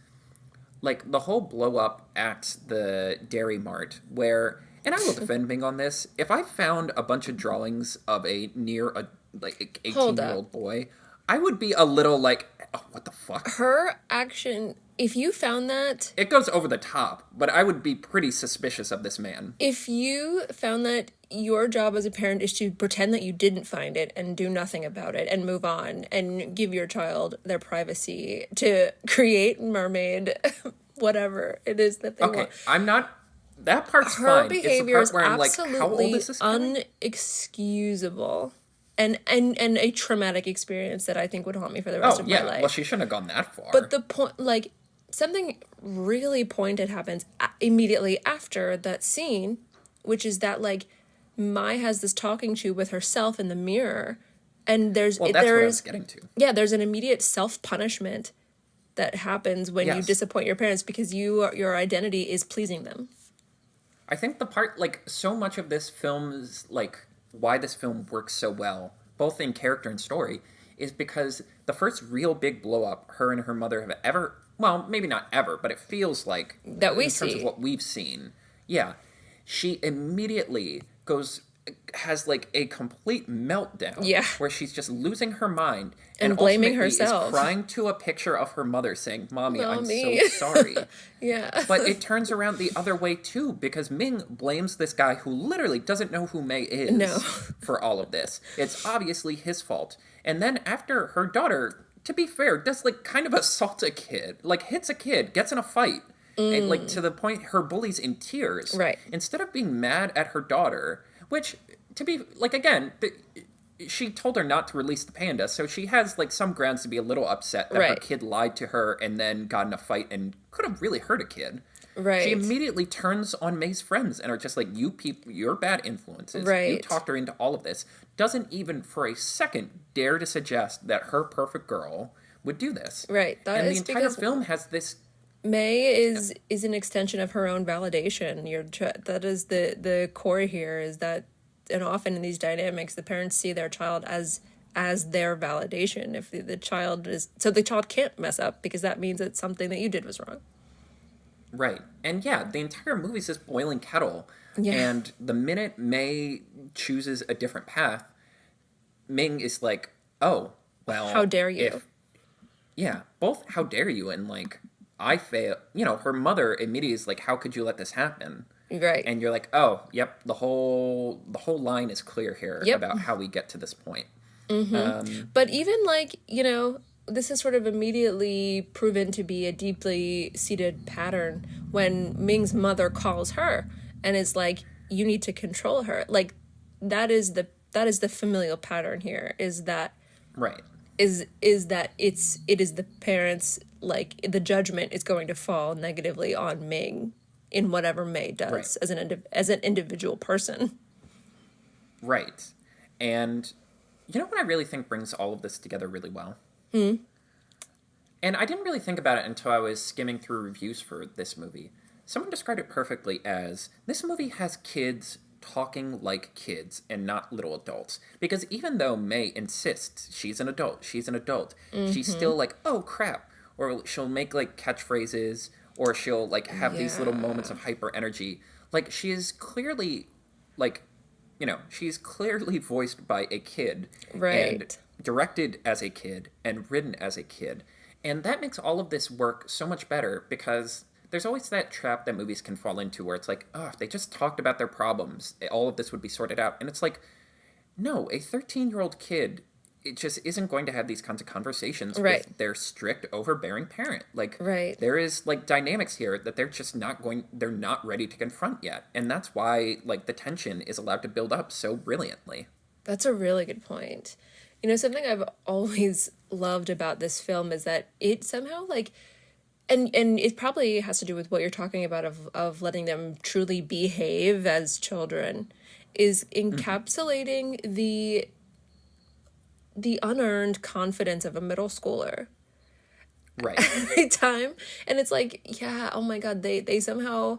like, the whole blow-up at the Dairy Mart, where, and I will defend Ming on this, if I found a bunch of drawings of a 18-year-old boy, I would be a little like, oh, what the fuck? Her action, if you found that... It goes over the top, but I would be pretty suspicious of this man. If you found that your job as a parent is to pretend that you didn't find it and do nothing about it and move on and give your child their privacy to create mermaid, whatever it is that they want. Okay, I'm not... That part's her fine. Her behavior is absolutely how old is this guy? unexcusable. And a traumatic experience that I think would haunt me for the rest of my life. Well, she shouldn't have gone that far. But the point, like, something really pointed happens immediately after that scene, which is that, like, Mai has this talking to with herself in the mirror, and that's what I was getting to. Yeah, there's an immediate self-punishment that happens when you disappoint your parents because your identity is pleasing them. I think the part, like, so much of this film's, like, why this film works so well, both in character and story, is because the first real big blow-up her and her mother have ever, well, maybe not ever, but it feels like, that we in terms of what we've seen, she immediately has like a complete meltdown where she's just losing her mind and blaming herself, is crying to a picture of her mother saying, Mommy, I'm so sorry. But it turns around the other way too, because Ming blames this guy who literally doesn't know who Mei is for all of this. It's obviously his fault. And then after her daughter, to be fair, does like kind of assault a kid, like hits a kid, gets in a fight. And, like, to the point her bully's in tears. Right. Instead of being mad at her daughter, which, to be, like, again, she told her not to release the panda, so she has, like, some grounds to be a little upset that her kid lied to her and then got in a fight and could have really hurt a kid. Right. She immediately turns on Mei's friends and are just like, you people, you're bad influences. Right. You talked her into all of this. Doesn't even for a second dare to suggest that her perfect girl would do this. Right. And the entire film has this... Mei is an extension of her own validation. That is the core here, is that, and often in these dynamics, the parents see their child as their validation. If the child can't mess up because that means that something that you did was wrong. Right. And yeah, the entire movie is this boiling kettle. Yeah. And the minute Mei chooses a different path, Ming is like, oh, well, how dare you? Both how dare you and like, I fail. You know, her mother immediately is like, how could you let this happen? Right. And you're like, oh, yep, the whole line is clear here about how we get to this point. Mm-hmm. But even like, you know, this is sort of immediately proven to be a deeply seated pattern when Ming's mother calls her and is like, you need to control her. Like, that is the familial pattern here, is that is that it is the parents, like, the judgment is going to fall negatively on Ming in whatever Mei does as an individual person. Right. And you know what I really think brings all of this together really well? And I didn't really think about it until I was skimming through reviews for this movie. someone described it perfectly as this movie has kids talking like kids and not little adults. Because even though May insists she's an adult, she's Mm-hmm. still like, oh crap. Or she'll make like catchphrases, or she'll like have these little moments Yeah. of hyper energy. Like she is clearly like, she's clearly voiced by a kid and Right. directed as a kid and written as a kid. And that makes all of this work so much better because there's always that trap that movies can fall into where it's like, oh, if they just talked about their problems, all of this would be sorted out. And it's like, no, a 13-year-old kid, it just isn't going to have these kinds of conversations Right. with their strict, overbearing parent. Like, Right. there is, like, dynamics here that they're not ready to confront yet. And that's why, like, the tension is allowed to build up so brilliantly. That's a really good point. You know, something I've always loved about this film is that it somehow like and it probably has to do with what you're talking about of letting them truly behave as children is encapsulating the unearned confidence of a middle schooler Right. every time. And it's like, yeah, oh my god, they somehow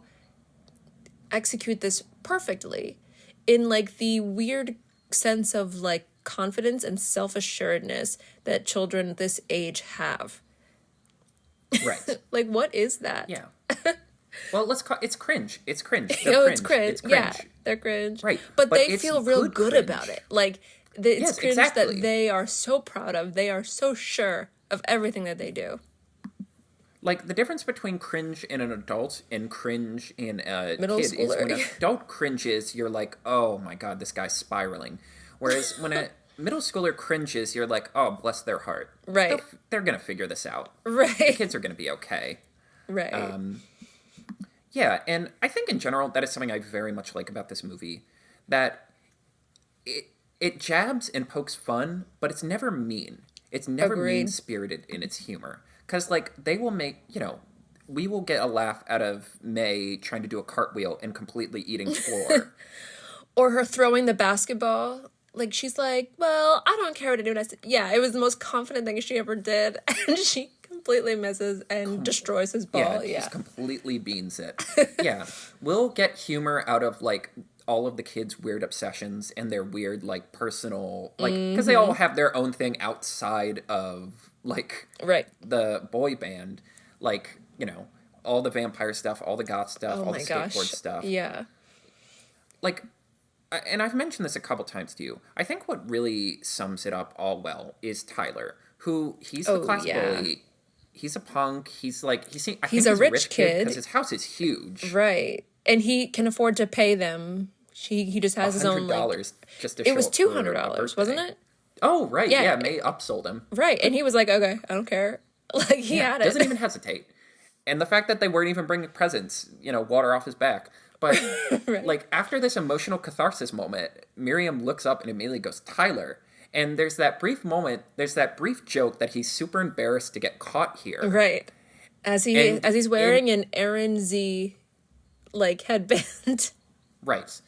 execute this perfectly in like the weird sense of like confidence and self-assuredness that children this age have. Right. Like, what is that? Yeah. Well, it's cringe. It's cringe. Oh, They're it's cringe. It's cringe. Yeah, they're cringe. Right. But they it's feel real good cringe. about it. Like, it's Yes, cringe exactly. that they are so proud of. They are so sure of everything that they do. Like, the difference between cringe in an adult and cringe in a Middle kid is when schooler. an adult cringes, you're like, oh my god, this guy's spiraling. Whereas when a middle schooler cringes, you're like, oh, bless their heart. Right. They're gonna figure this out. The Right. kids are gonna be okay. Right. Yeah, and I think in general, that is something I very much like about this movie. That it jabs and pokes fun, but it's never mean. It's never Agreed. mean spirited in its humor. Because, like, they will make, we will get a laugh out of May trying to do a cartwheel and completely eating floor. Or her throwing the basketball. Like, she's like, well, I don't care what I do. And I said, yeah, it was the most confident thing she ever did. And she completely misses and destroys his Yeah, ball. she Yeah. just completely beans it. Yeah, we'll get humor out of, like, all of the kids' weird obsessions and their weird, like, personal, like, because they all have their own thing outside of, like, Right. the boy band. Like, all the vampire stuff, all the goth stuff, Oh all my the gosh. skateboard stuff. Yeah. Like, and I've mentioned this a couple times to you. I think what really sums it up all well is Tyler, who he's the Oh, class yeah. bully. He's a punk. He's like I think He's a rich kid. because his house is huge. Right. And he can afford to pay them. He just has his own like $100 just to it show was up for a $200, wasn't birthday. it? Oh right, Yeah. yeah. May upsold him. Right. And he was like, okay, I don't care. Like he Yeah, had it. doesn't even hesitate. And the fact that they weren't even bringing presents, water off his back. But Right. like after this emotional catharsis moment, Miriam looks up and immediately goes, Tyler. And there's that brief moment, there's that brief joke that he's super embarrassed to get caught here. Right. As And he's wearing an Aaron Z like headband. Right.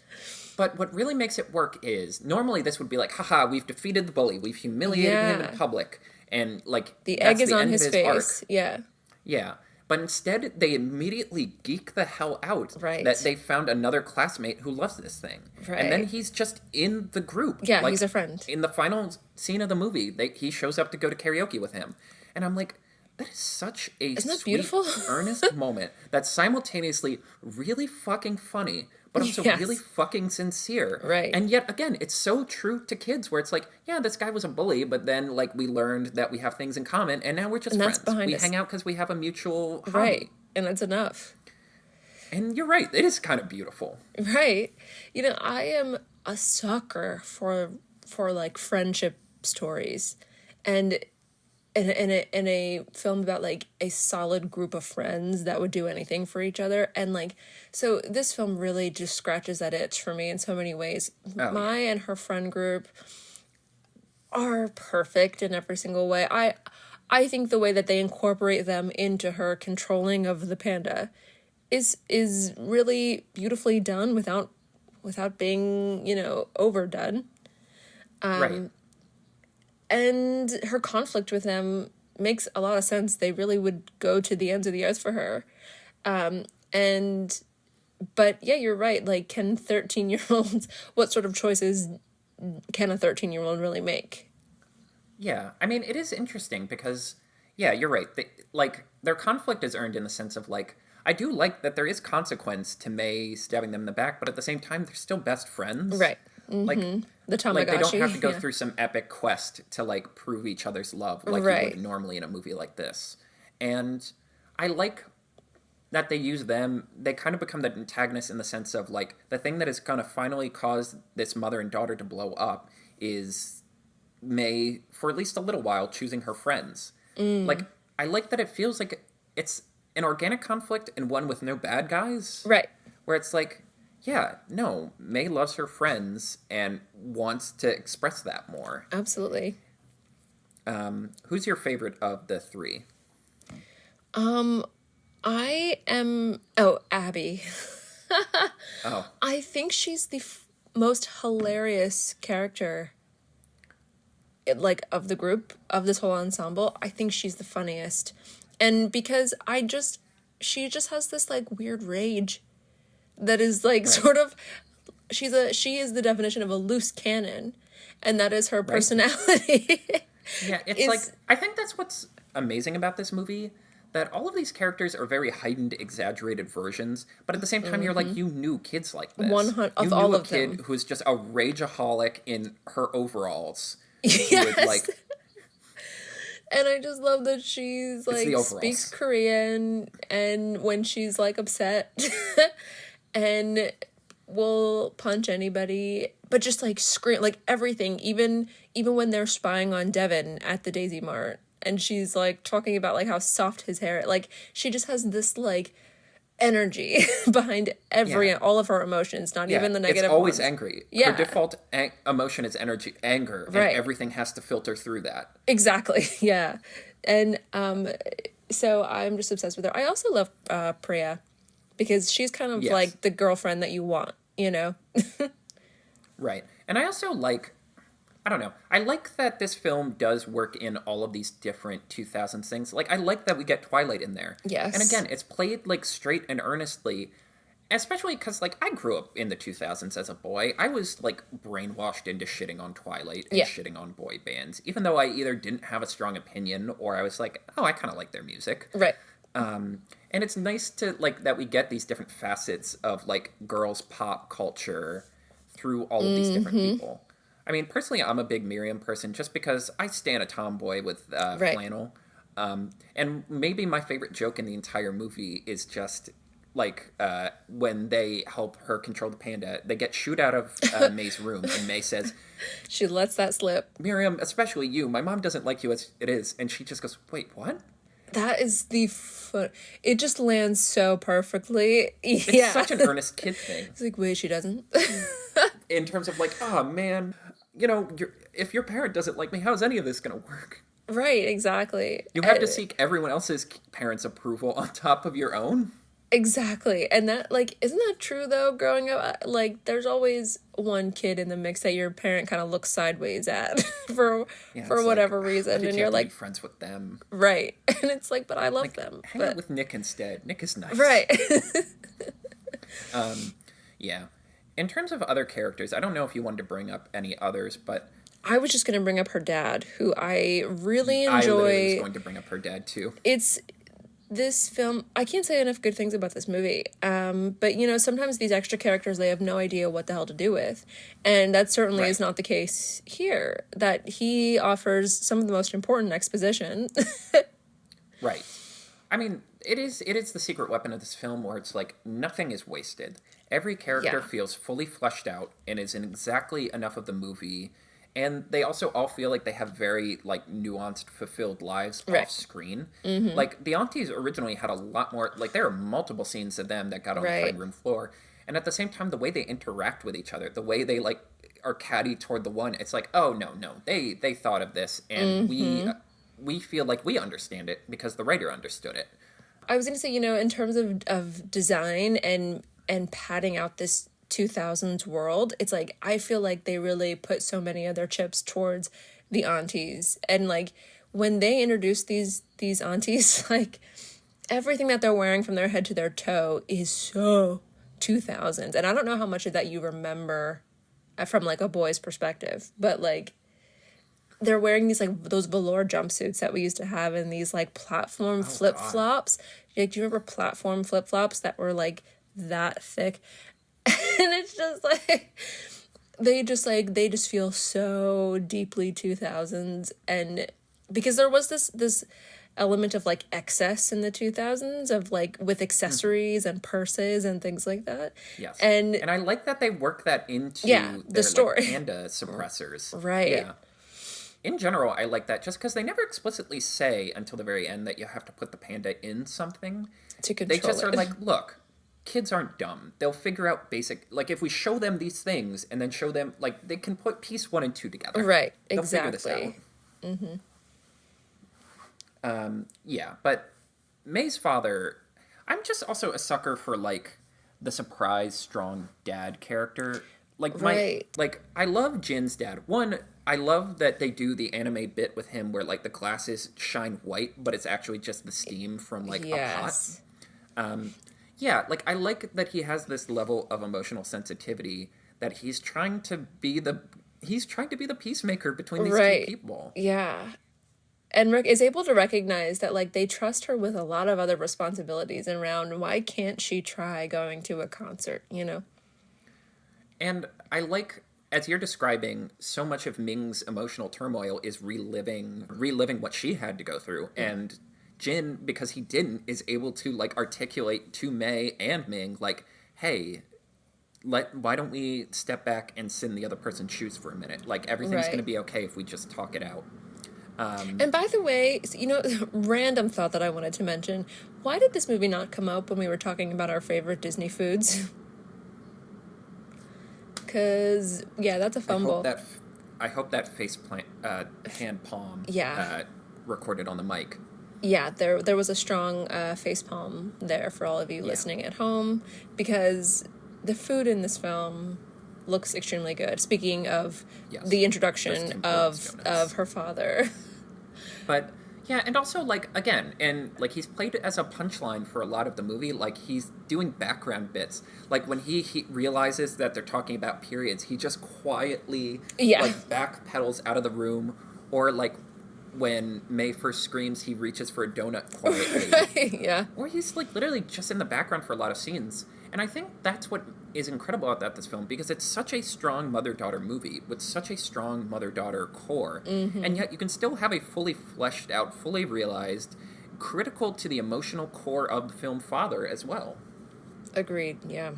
But what really makes it work is normally this would be like, haha, we've defeated the bully, we've humiliated him Yeah. in public, and like The that's egg is the on end of his face. arc. Yeah. Yeah. But instead, they immediately geek the hell out Right. that they found another classmate who loves this thing. And then Right. he's just in the group. Yeah, Like, he's a friend. In the final scene of the movie, he shows up to go to karaoke with him. And I'm like, that is such a Isn't that sweet, beautiful? earnest moment that's simultaneously really fucking funny, but also Yes. really fucking sincere. Right. And yet, again, it's so true to kids where it's like, yeah, this guy was a bully, but then, like, we learned that we have things in common, and now we're just And that's friends. behind We us. hang out because we have a mutual hobby. Right. And that's enough. And you're right, it is kind of beautiful. Right. You know, I am a sucker for like friendship stories. And in a film about like a solid group of friends that would do anything for each other. And like so this film really just scratches that itch for me in so many ways. Oh, Maya and her friend group are perfect in every single way. I think the way that they incorporate them into her controlling of the panda is really beautifully done without being, overdone. Right. And her conflict with them makes a lot of sense. They really would go to the ends of the earth for her. And And but yeah, you're right. Like, can 13-year-olds, what sort of choices can a 13-year-old really make? Yeah, I mean, it is interesting because, yeah, you're right. Like, their conflict is earned in the sense of, like, I do like that there is consequence to May stabbing them in the back, but at the same time, they're still best friends. Right. Like, The like they don't have Tamagotchi. to go Yeah. through some epic quest to, like, prove each other's love like you would Right. normally in a movie like this. And I like that they use them. They kind of become the antagonists in the sense of, like, the thing that is going to finally cause this mother and daughter to blow up is May, for at least a little while, choosing her friends. Like, I like that it feels like it's an organic conflict and one with no bad guys, Right. where it's like, yeah, no, May loves her friends and wants to express that more. Absolutely. Who's your favorite of the three? I am. Oh, Abby. Oh, I think she's the most hilarious character, like, of the group, of this whole ensemble. I think she's the funniest. And because she just has this, like, weird rage that is, like, right, sort of, she is the definition of a loose cannon, and that is her right. personality. Yeah, it's like, Is I think that's what's amazing about this movie, that all of these characters are very heightened, exaggerated versions, but at the same time, you're like, you knew kids like this. 100 You of knew all a of kid them. who was just a rageaholic in her overalls who would, Yes. like, And I just love that she's, it's the like, speaks overalls. Korean, and when she's, like, upset and will punch anybody, but just, like, scream, like, everything, even when they're spying on Devin at the Daisy Mart, and she's, like, talking about, like, how soft his hair, like, she just has this, like, energy behind Yeah. all of her emotions, not Yeah, even the it's negative always ones. angry. Her Yeah. default emotion is anger, and Right. everything has to filter through that. Exactly. Yeah. And so I'm just obsessed with her. I also love Priya because she's kind of Yes, like the girlfriend that you want, you know? right. And I also like, I don't know, I like that this film does work in all of these different 2000s things. Like, I like that we get Twilight in there. And Yes. again, it's played, like, straight and earnestly, especially because, like, I grew up in the 2000s as a boy. I was, like, brainwashed into shitting on Twilight and Yeah. shitting on boy bands, even though I either didn't have a strong opinion or I was like, oh, I kind of like their music. Right. And it's nice to, like, that we get these different facets of, like, girls pop culture through all of these different people. I mean, personally, I'm a big Miriam person just because I stan a tomboy with Right. flannel. And maybe my favorite joke in the entire movie is just, like, when they help her control the panda, they get shoot out of May's room, and May says, She lets that slip. Miriam, especially you, my mom doesn't like you as it is. And she just goes, wait, what? That is it just lands so perfectly. It's Yeah. such an earnest kid thing. It's like, wait, she doesn't. In terms of, like, oh man, you know, if your parent doesn't like me, how's any of this gonna work? Right, exactly. You have to seek everyone else's parents' approval on top of your own. Exactly. And that, like, isn't that true though? Growing up, like, there's always one kid in the mix that your parent kind of looks sideways at for Yeah, for it's whatever like, reason, why did and you you're have to be like, friends with them? right. And it's like, but I love Like, them. hang out But with Nick instead. Nick is nice. right. Yeah. In terms of other characters, I don't know if you wanted to bring up any others, but I was just gonna bring up her dad, who I really I literally was enjoy. going to bring up her dad too. It's this film, I can't say enough good things about this movie. But you know, sometimes these extra characters, they have no idea what the hell to do with. And that certainly Right. is not the case here. That he offers some of the most important exposition. Right. I mean, it is the secret weapon of this film where it's like nothing is wasted. Every character Yeah. feels fully fleshed out and is in exactly enough of the movie. And they also all feel like they have very, like, nuanced, fulfilled lives Right. off screen. Like, the aunties originally had a lot more, like, there are multiple scenes of them that got on the Right. cutting room floor. And at the same time, the way they interact with each other, the way they, like, are catty toward the one, it's like, oh, no, they thought of this, and we feel like we understand it because the writer understood it. I was gonna say, you know, in terms of design and padding out this 2000s world, it's like I feel like they really put so many of their chips towards the aunties, and like when they introduced these aunties, like everything that they're wearing from their head to their toe is so 2000s. And I don't know how much of that you remember from like a boy's perspective, but like they're wearing these like those velour jumpsuits that we used to have in these like platform Oh flip God. flops. Like, do you remember platform flip flops that were like that thick? And it's just like they just feel so deeply 2000s. And because there was this element of like excess in the 2000s of like with accessories and purses and things like that. Yes. And And I like that they work that into yeah, the their like story. panda suppressors. Right. Yeah. In general, I like that just because they never explicitly say until the very end that you have to put the panda in something. To They control just are it. like, look, kids aren't dumb. They'll figure out basic, like if we show them these things and then show them, like they can put piece one and two together. Right, They'll figure this out. exactly. Yeah, but May's father, I'm just also a sucker for like the surprise strong dad character. Like Right. I love Jin's dad. One, I love that they do the anime bit with him where like the glasses shine white, but it's actually just the steam from like a pot. Yes. Yeah, like I like that he has this level of emotional sensitivity that he's trying to be the peacemaker between these two Right. people. Yeah. And Rick is able to recognize that like they trust her with a lot of other responsibilities around why can't she try going to a concert, you know? And I like, as you're describing, so much of Ming's emotional turmoil is reliving what she had to go through. And Jin, because he didn't, is able to like articulate to Mei and Ming like, hey, why don't we step back and sit in the other person's shoes for a minute? Like everything's gonna Right. be okay if we just talk it out. And by the way, you know, random thought that I wanted to mention. Why did this movie not come up when we were talking about our favorite Disney foods? Cause yeah, that's a I hope fumble. that I hope that face plant hand palm Yeah. recorded on the mic. Yeah, there was a strong face palm there for all of you Yeah. listening at home because the food in this film looks extremely good. Speaking of Yes. the Those introduction Tim Hortons of donuts. her father. But yeah, and also like again, and like he's played as a punchline for a lot of the movie. Like he's doing background bits. Like when he realizes that they're talking about periods, he just quietly Yeah. like backpedals out of the room, or like when May first screams, he reaches for a donut quietly. Yeah. Or he's like literally just in the background for a lot of scenes. And I think that's what is incredible about this film because it's such a strong mother-daughter movie with such a strong mother-daughter core. And yet you can still have a fully fleshed out, fully realized, critical to the emotional core of the film father as well. Agreed, yeah.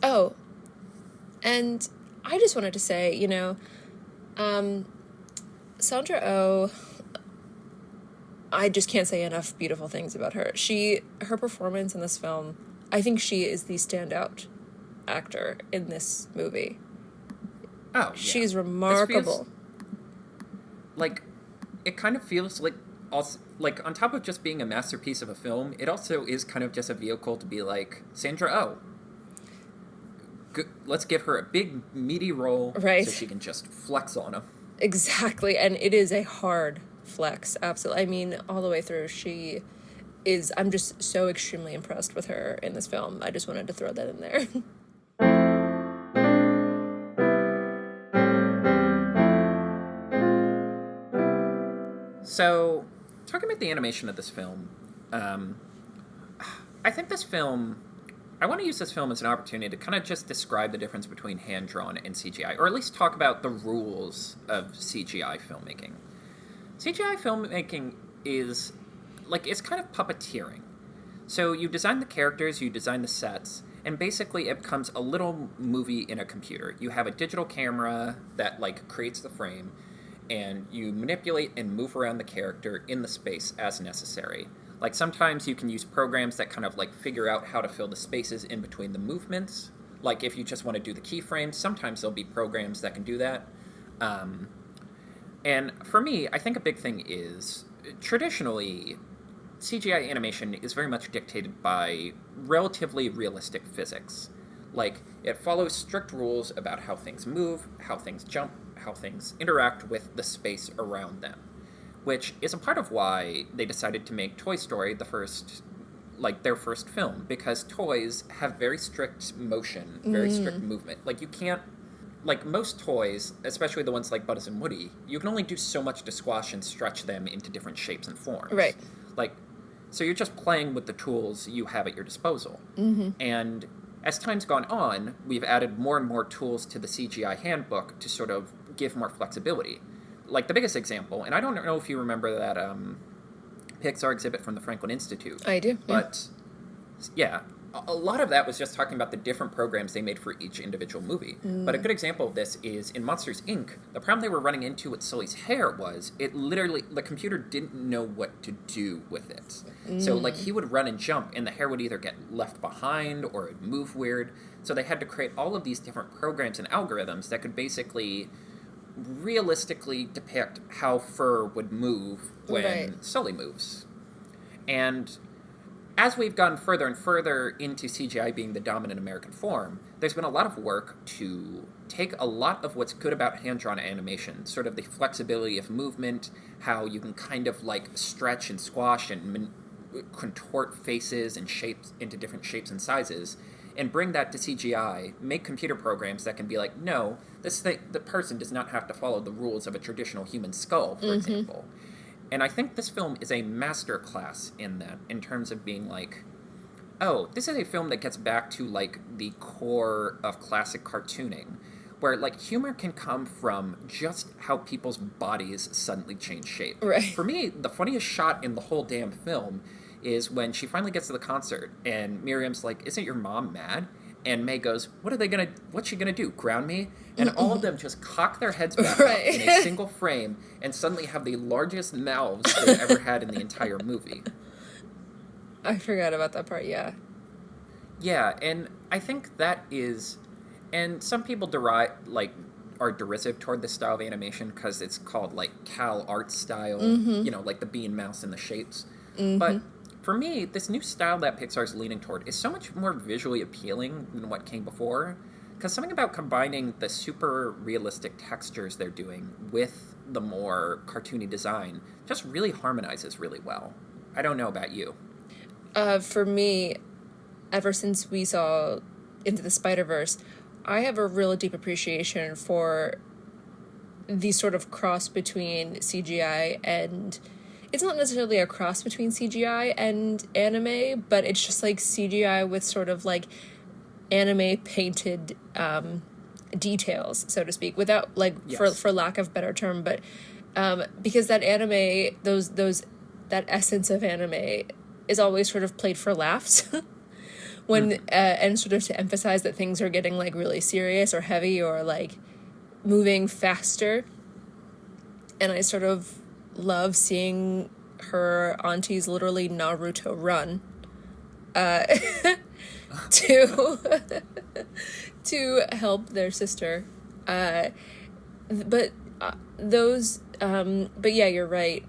Oh, and I just wanted to say, you know, Sandra Oh, I just can't say enough beautiful things about her. Her performance in this film, I think she is the standout actor in this movie. Oh, yeah. She's This remarkable. feels like it kind of feels like also like on top of just being a masterpiece of a film, it also is kind of just a vehicle to be like Sandra Oh. Let's give her a big meaty role Right. so she can just flex on him. Exactly, and it is a hard flex, absolutely. I mean, all the way through, I'm just so extremely impressed with her in this film. I just wanted to throw that in there. So, talking about the animation of this film, I think this film. I want to use this film as an opportunity to kind of just describe the difference between hand drawn and CGI, or at least talk about the rules of CGI filmmaking. CGI filmmaking is like it's kind of puppeteering. So you design the characters, you design the sets, and basically it becomes a little movie in a computer. You have a digital camera that like creates the frame, and you manipulate and move around the character in the space as necessary. Like sometimes you can use programs that kind of like figure out how to fill the spaces in between the movements. Like if you just want to do the keyframes, sometimes there'll be programs that can do that. And for me, I think a big thing is traditionally CGI animation is very much dictated by relatively realistic physics. Like it follows strict rules about how things move, how things jump, how things interact with the space around them. which is a part of why they decided to make Toy Story their first film, because toys have very strict motion, very strict movement. Like, you can't, like most toys, especially the ones like Buzz and Woody, you can only do so much to squash and stretch them into different shapes and forms. Right. Like, so you're just playing with the tools you have at your disposal. And as time's gone on, we've added more and more tools to the CGI handbook to sort of give more flexibility. Like, the biggest example, and I don't know if you remember that Pixar exhibit from the Franklin Institute. I do. But, yeah, a lot of that was just talking about the different programs they made for each individual movie. But a good example of this is in Monsters, Inc., the problem they were running into with Sully's hair was it literally, the computer didn't know what to do with it. So, like, he would run and jump, and the hair would either get left behind or it would move weird. So they had to create all of these different programs and algorithms that could basically realistically depict how fur would move when Sully moves. And as we've gone further and further into CGI being the dominant American form, there's been a lot of work to take a lot of what's good about hand-drawn animation, sort of the flexibility of movement, how you can kind of like stretch and squash and contort faces and shapes into different shapes and sizes, and bring that to CGI, make computer programs that can be like, no, the person does not have to follow the rules of a traditional human skull, for example. And I think this film is a masterclass in that, in terms of being like, oh, this is a film that gets back to, like, the core of classic cartooning, where, like, humor can come from just how people's bodies suddenly change shape. Right. For me, the funniest shot in the whole damn film is when she finally gets to the concert, and Miriam's like, isn't your mom mad? And May goes, what's she gonna do, ground me? And all of them just cock their heads back up in a single frame and suddenly have the largest mouths they've ever had in the entire movie. I forgot about that part, yeah. Yeah, and I think that is... And some people are derisive toward this style of animation because it's called, like, Cal art style, you know, like the bee and mouse and the shapes. But for me, this new style that Pixar's leaning toward is so much more visually appealing than what came before, because something about combining the super realistic textures they're doing with the more cartoony design just really harmonizes really well. I don't know about you. For me, ever since we saw Into the Spider-Verse, I have a real deep appreciation for the sort of cross between CGI and... It's not necessarily a cross between CGI and anime, but it's just like CGI with sort of like anime painted details, so to speak, without like for lack of better term, but because that anime, that essence of anime is always sort of played for laughs. When and sort of to emphasize that things are getting like really serious or heavy or like moving faster. And I sort of love seeing her aunties literally Naruto run to help their sister. But yeah, you're right.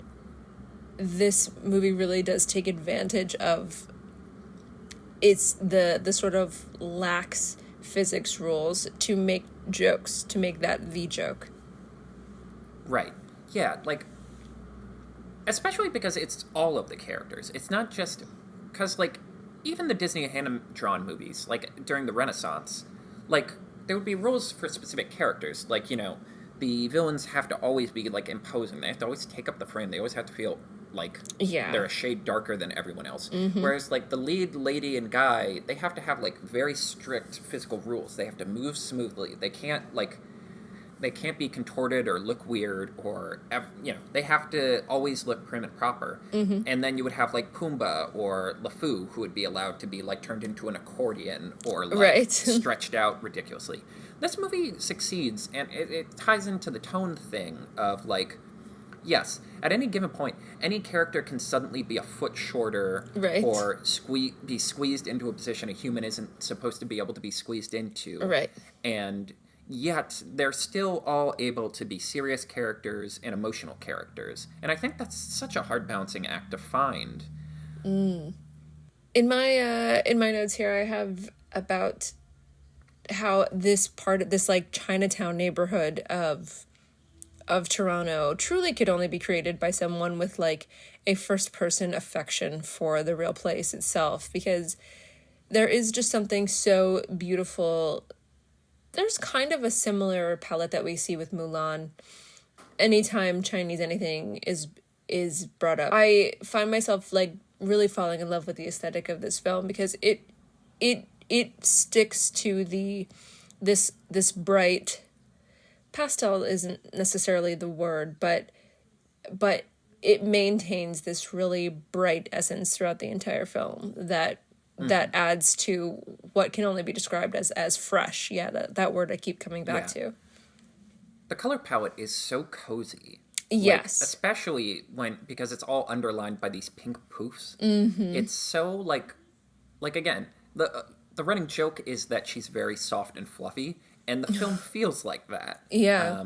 This movie really does take advantage of it's the sort of lax physics rules to make jokes, to make that the joke. Right. Yeah, like, especially because it's all of the characters. It's not just... Because, like, even the Disney hand-drawn movies, like, during the Renaissance, like, there would be rules for specific characters. Like, you know, the villains have to always be, like, imposing. They have to always take up the frame. They always have to feel like they're a shade darker than everyone else. Whereas, like, the lead lady and guy, they have to have, like, very strict physical rules. They have to move smoothly. They can't, like... They can't be contorted or look weird or, you know, they have to always look prim and proper. And then you would have, like, Pumbaa or LeFou, who would be allowed to be, like, turned into an accordion or, like, stretched out ridiculously. This movie succeeds, and it ties into the tone thing of, like, yes, at any given point, any character can suddenly be a foot shorter or be squeezed into a position a human isn't supposed to be able to be squeezed into. And... Yet, they're still all able to be serious characters and emotional characters. And I think that's such a hard balancing act to find. In my notes here, I have about how this like, Chinatown neighborhood of of Toronto truly could only be created by someone with like a first person affection for the real place itself, because there is just something so beautiful. There's kind of a similar palette that we see with Mulan. Anytime Chinese anything is brought up, I find myself like really falling in love with the aesthetic of this film, because it sticks to this bright pastel isn't necessarily the word, but it maintains this really bright essence throughout the entire film that adds to what can only be described as fresh. Yeah, that word I keep coming back to. The color palette is so cozy. Yes. Like, especially because it's all underlined by these pink poofs. It's so like again, the running joke is that she's very soft and fluffy, and the film feels like that. Yeah.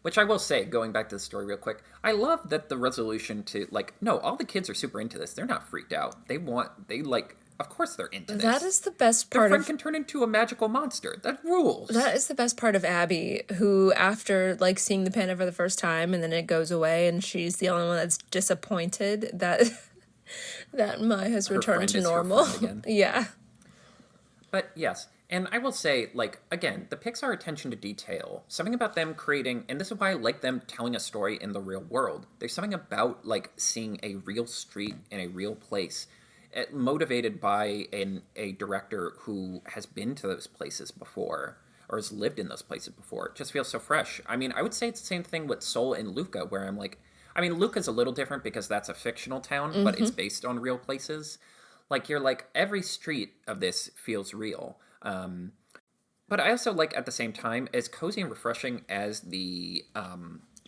Which I will say, going back to the story real quick, I love that the resolution to, like, no, all the kids are super into this. They're not freaked out. Of course they're into this. That is the best Their part friend can turn into a magical monster. That rules. That is the best part of Abby, who after like seeing the panda for the first time and then it goes away and she's the only one that's disappointed that that Mai has returned to normal. Yeah. But yes, and I will say, like, again, the Pixar attention to detail, something about them creating, and this is why I like them telling a story in the real world. There's something about, like, seeing a real street in a real place, motivated by a director who has been to those places before, or has lived in those places before. It just feels so fresh. I mean, I would say it's the same thing with Seoul and Luca, where I'm like, I mean, Luca's a little different because that's a fictional town, but it's based on real places. Like, you're like, every street of this feels real. But I also like, at the same time, as cozy and refreshing as the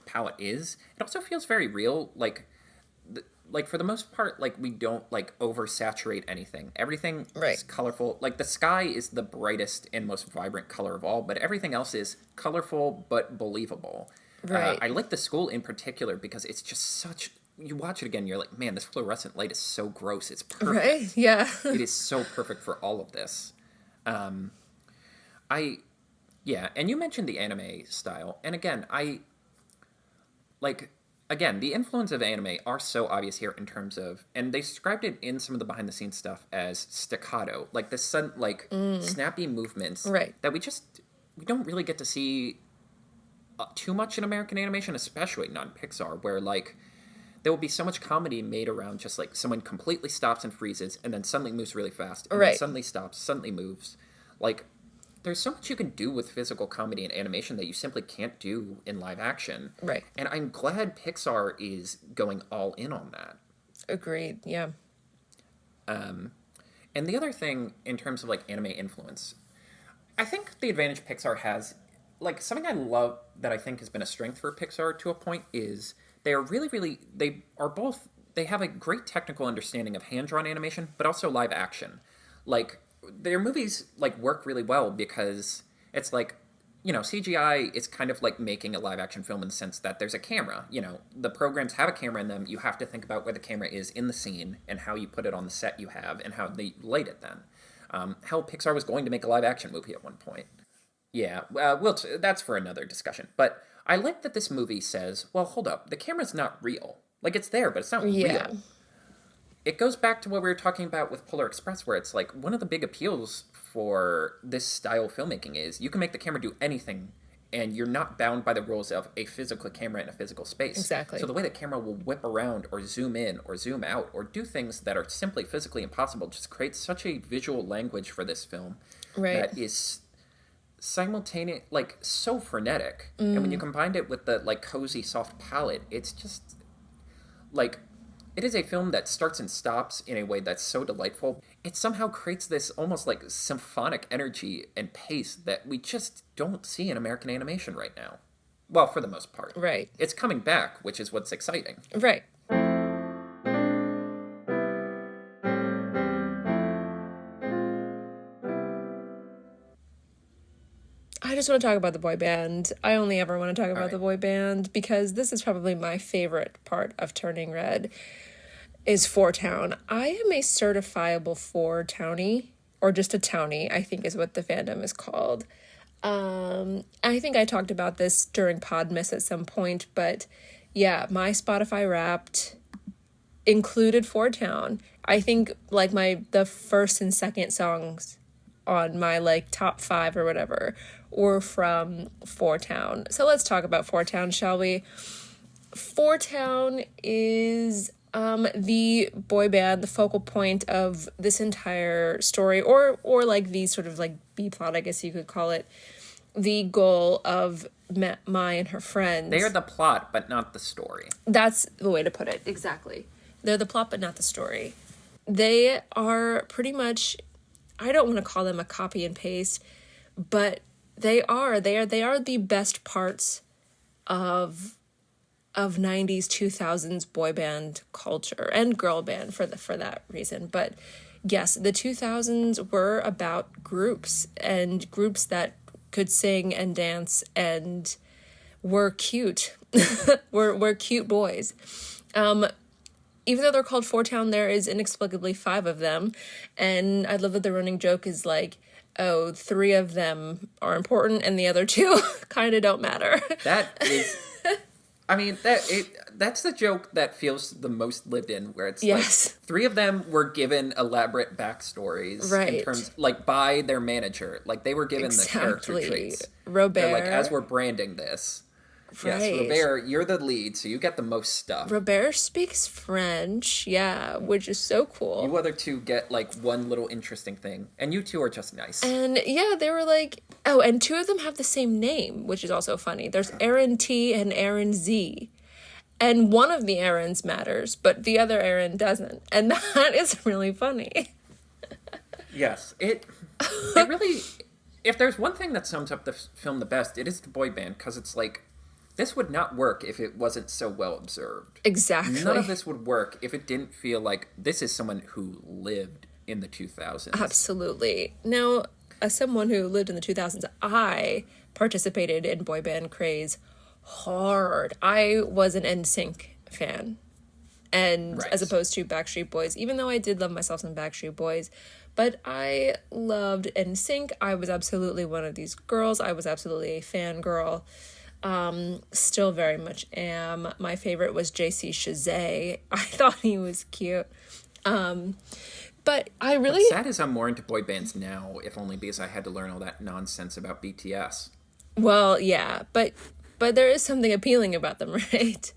palette is, it also feels very real. Like for the most part, like, we don't like oversaturate anything. Everything is colorful. Like, the sky is the brightest and most vibrant color of all, but everything else is colorful but believable. Right. I like the school in particular because it's just such. You watch it again, you're like, man, this fluorescent light is so gross. It's perfect. Right? Yeah. It is so perfect for all of this. And you mentioned the anime style, and again, the influence of anime are so obvious here in terms of, and they described it in some of the behind the scenes stuff as staccato, like the snappy movements that we don't really get to see too much in American animation, especially non-Pixar, where like there will be so much comedy made around just like someone completely stops and freezes and then suddenly moves really fast and then suddenly stops, suddenly moves. Like, there's so much you can do with physical comedy and animation that you simply can't do in live action. Right. And I'm glad Pixar is going all in on that. Agreed, yeah. And the other thing in terms of like anime influence, I think the advantage Pixar has, like something I love that I think has been a strength for Pixar to a point, is they are really, they have a great technical understanding of hand-drawn animation, but also live action. Like, their movies, like, work really well because it's like, you know, CGI is kind of like making a live-action film in the sense that there's a camera. You know, the programs have a camera in them. You have to think about where the camera is in the scene and how you put it on the set you have and how they light it then. Hell, Pixar was going to make a live-action movie at one point. Yeah, that's for another discussion. But I like that this movie says, well, hold up, the camera's not real. Like, it's there, but it's not real. It goes back to what we were talking about with Polar Express, where it's like, one of the big appeals for this style of filmmaking is you can make the camera do anything, and you're not bound by the rules of a physical camera in a physical space. Exactly. So the way the camera will whip around or zoom in or zoom out or do things that are simply physically impossible just creates such a visual language for this film that is simultaneous, like, so frenetic. And when you combine it with the, like, cozy, soft palette, it's just, like, it is a film that starts and stops in a way that's so delightful. It somehow creates this almost, like, symphonic energy and pace that we just don't see in American animation right now. Well, for the most part. Right. It's coming back, which is what's exciting. Right. I just want to talk about the boy band. I only ever want to talk about the boy band because this is probably my favorite part of Turning Red, is Four Town. I am a certifiable Four Townie, or just a Townie, I think is what the fandom is called. I think I talked about this during Podmas at some point, but yeah, my Spotify Wrapped included Four Town. I think like the first and second songs on my like top 5 or whatever were from Four Town. So let's talk about Four Town, shall we? Four Town is the boy band, the focal point of this entire story, or like the sort of like B plot, I guess you could call it. The goal of Mai and her friends. They are the plot, but not the story. That's the way to put it, exactly. They're the plot, but not the story. They are pretty much, I don't want to call them a copy and paste, but they are the best parts of 90s 2000s boy band culture and girl band for that reason. But yes, the 2000s were about groups that could sing and dance and were cute. were cute boys. Even though they're called Four Town, there is inexplicably 5 of them. And I love that the running joke is like, oh, 3 of them are important and the other 2 kind of don't matter. That is... I mean, that's the joke that feels the most lived in, where it's yes. like 3 of them were given elaborate backstories in terms, like, by their manager. Like, they were given the character traits. Robert. They're like, as we're branding this, yes, Robert, you're the lead, so you get the most stuff. Robert speaks French, yeah, which is so cool. You other 2 get, like, one little interesting thing, and you 2 are just nice. And, yeah, they were like... Oh, and 2 of them have the same name, which is also funny. There's Aaron T and Aaron Z. And one of the Aarons matters, but the other Aaron doesn't. And that is really funny. Yes, it really... If there's one thing that sums up the film the best, it is the boy band, because it's like... This would not work if it wasn't so well observed. Exactly. None of this would work if it didn't feel like this is someone who lived in the 2000s. Absolutely. Now, as someone who lived in the 2000s, I participated in boy band craze hard. I was an NSYNC fan. And as opposed to Backstreet Boys, even though I did love myself some Backstreet Boys, but I loved NSYNC. I was absolutely one of these girls. I was absolutely a fangirl. Still very much am. My favorite was JC Chazé. I thought he was cute. But I really... What's sad is I'm more into boy bands now, if only because I had to learn all that nonsense about BTS. Well, yeah, but there is something appealing about them, right?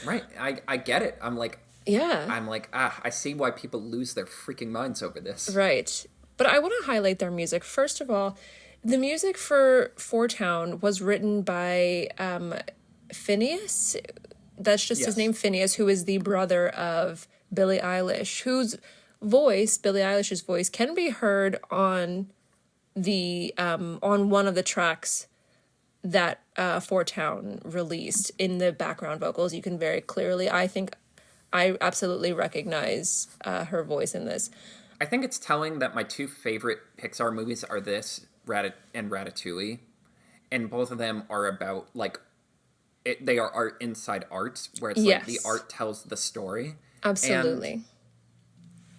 Right, I get it. I'm like, I see why people lose their freaking minds over this. Right. But I want to highlight their music. First of all, the music for Four Town was written by Phineas. That's just his name, Phineas, who is the brother of Billie Eilish, whose voice, Billie Eilish's voice, can be heard on the on one of the tracks that Four Town released. In the background vocals, you can very clearly, I think, I absolutely recognize her voice in this. I think it's telling that my 2 favorite Pixar movies are this and Ratatouille, and both of them are about, like, they are art inside art, where it's like the art tells the story. Absolutely.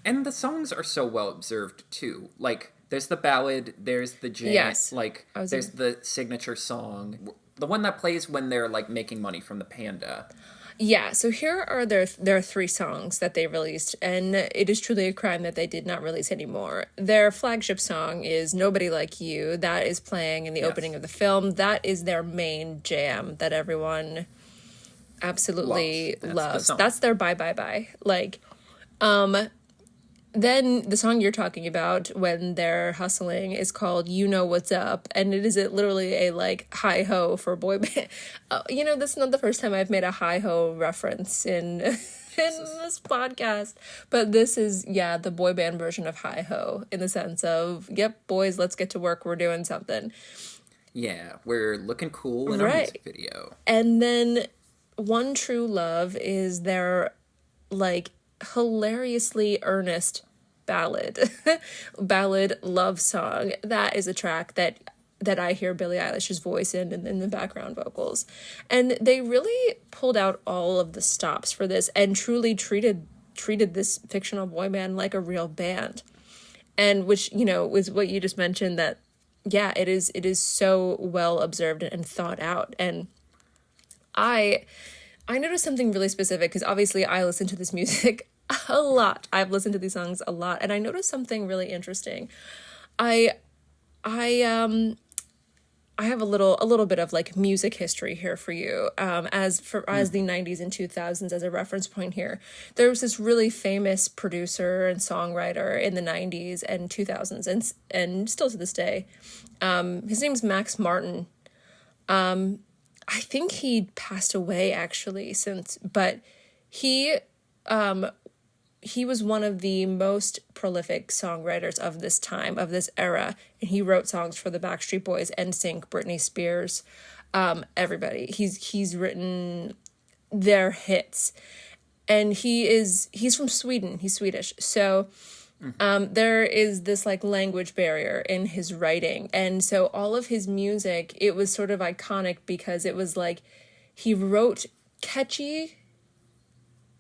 And the songs are so well observed, too. Like, there's the ballad, there's the jam, there's the signature song, the one that plays when they're, like, making money from the panda. Yeah, so here are their 3 songs that they released, and it is truly a crime that they did not release anymore. Their flagship song is Nobody Like You. That is playing in the opening of the film. That is their main jam that everyone absolutely loves. That's their bye, bye, bye. Like, then the song you're talking about when they're hustling is called You Know What's Up, and it is literally a, like, hi-ho for boy band. This is not the first time I've made a hi-ho reference in this podcast, but this is, the boy band version of hi-ho, in the sense of, yep, boys, let's get to work, we're doing something. Yeah, we're looking cool in our music video. And then One True Love is their, like, hilariously earnest ballad love song. That is a track that I hear Billie Eilish's voice in the background vocals, and they really pulled out all of the stops for this and truly treated this fictional boy band like a real band, and which was what you just mentioned, that Yeah, it is so well observed and thought out. And I I noticed something really specific because obviously I listen to this music a lot. I've listened to these songs a lot, and I noticed something really interesting. I I I have a little bit of like music history here for you. As the 90s and 2000s as a reference point here. There was this really famous producer and songwriter in the 90s and 2000s and still to this day. His name's Max Martin. I think he passed away actually since, but he he was one of the most prolific songwriters of this time, of this era, and he wrote songs for the Backstreet Boys, NSYNC, Britney Spears, everybody. He's written their hits, and he's from Sweden. He's Swedish, so there is this like language barrier in his writing, and so all of his music, it was sort of iconic because it was like he wrote catchy,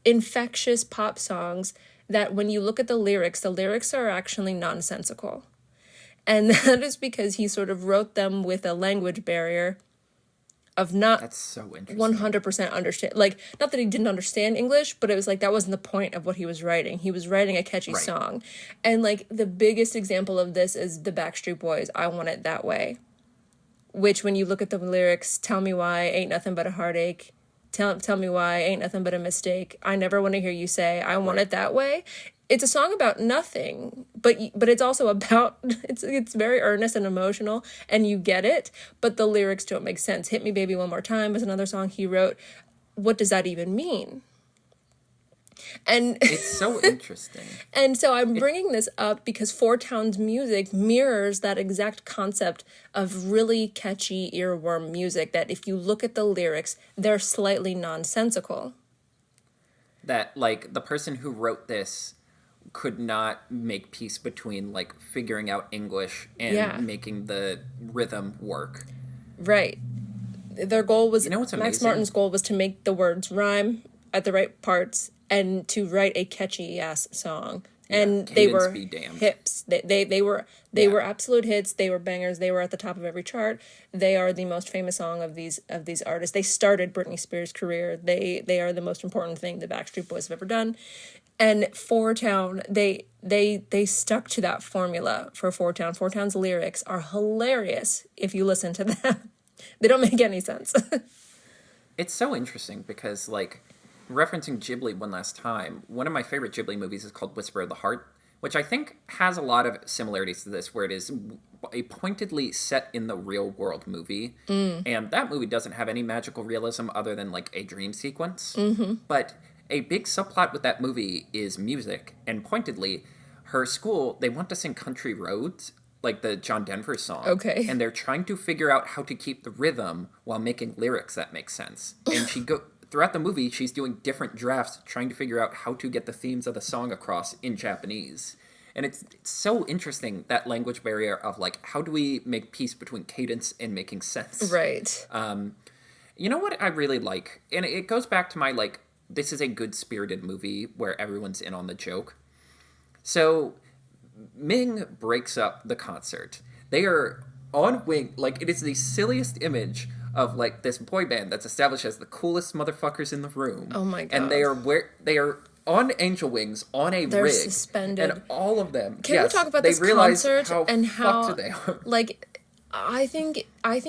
infectious pop songs that when you look at the lyrics are actually nonsensical. And that is because he sort of wrote them with a language barrier of not That's so interesting. 100% understand. Like, not that he didn't understand English, but it was like that wasn't the point of what he was writing. He was writing a catchy Right. song. And like the biggest example of this is the Backstreet Boys, I Want It That Way. Which when you look at the lyrics, tell me why, ain't nothing but a heartache. Tell me why, ain't nothing but a mistake. I never want to hear you say, I want it that way. It's a song about nothing, but it's also about, it's very earnest and emotional, and you get it, but the lyrics don't make sense. Hit Me Baby One More Time was another song he wrote. What does that even mean? And It's so interesting. and so I'm bringing this up because Four Towns music mirrors that exact concept of really catchy earworm music that if you look at the lyrics, they're slightly nonsensical. That, like, the person who wrote this could not make peace between, like, figuring out English and Yeah. making the rhythm work. Right. Their goal was, You know what's Max amazing? Martin's goal was to make the words rhyme at the right parts and to write a catchy ass song. And they cadence were be damned. hits. They were absolute hits. They were bangers. They were at the top of every chart. They are the most famous song of these artists. They started Britney Spears' career. They are the most important thing the Backstreet Boys have ever done. And Four Town, they stuck to that formula for Four Town. Four Town's lyrics are hilarious if you listen to them. They don't make any sense. It's so interesting because, like, referencing Ghibli one last time, one of my favorite Ghibli movies is called Whisper of the Heart, which I think has a lot of similarities to this, where it is a pointedly set in the real world movie. And that movie doesn't have any magical realism other than, like, a dream sequence. But a big subplot with that movie is music, and pointedly, her school, they want to sing Country Roads, like the John Denver song. Okay. And they're trying to figure out how to keep the rhythm while making lyrics that make sense. And throughout the movie, she's doing different drafts, trying to figure out how to get the themes of the song across in Japanese. And it's so interesting, that language barrier of, like, how do we make peace between cadence and making sense? Right. You know what I really like? And it goes back to my, like, this is a good-spirited movie where everyone's in on the joke. So Ming breaks up the concert. They are on wing, like, it is the silliest image of, like, this boy band that's established as the coolest motherfuckers in the room. Oh my And God. they are on angel wings on a They're rig, suspended. and all of them. Can yes, we talk about they this realize concert how and how fucked they are. like I think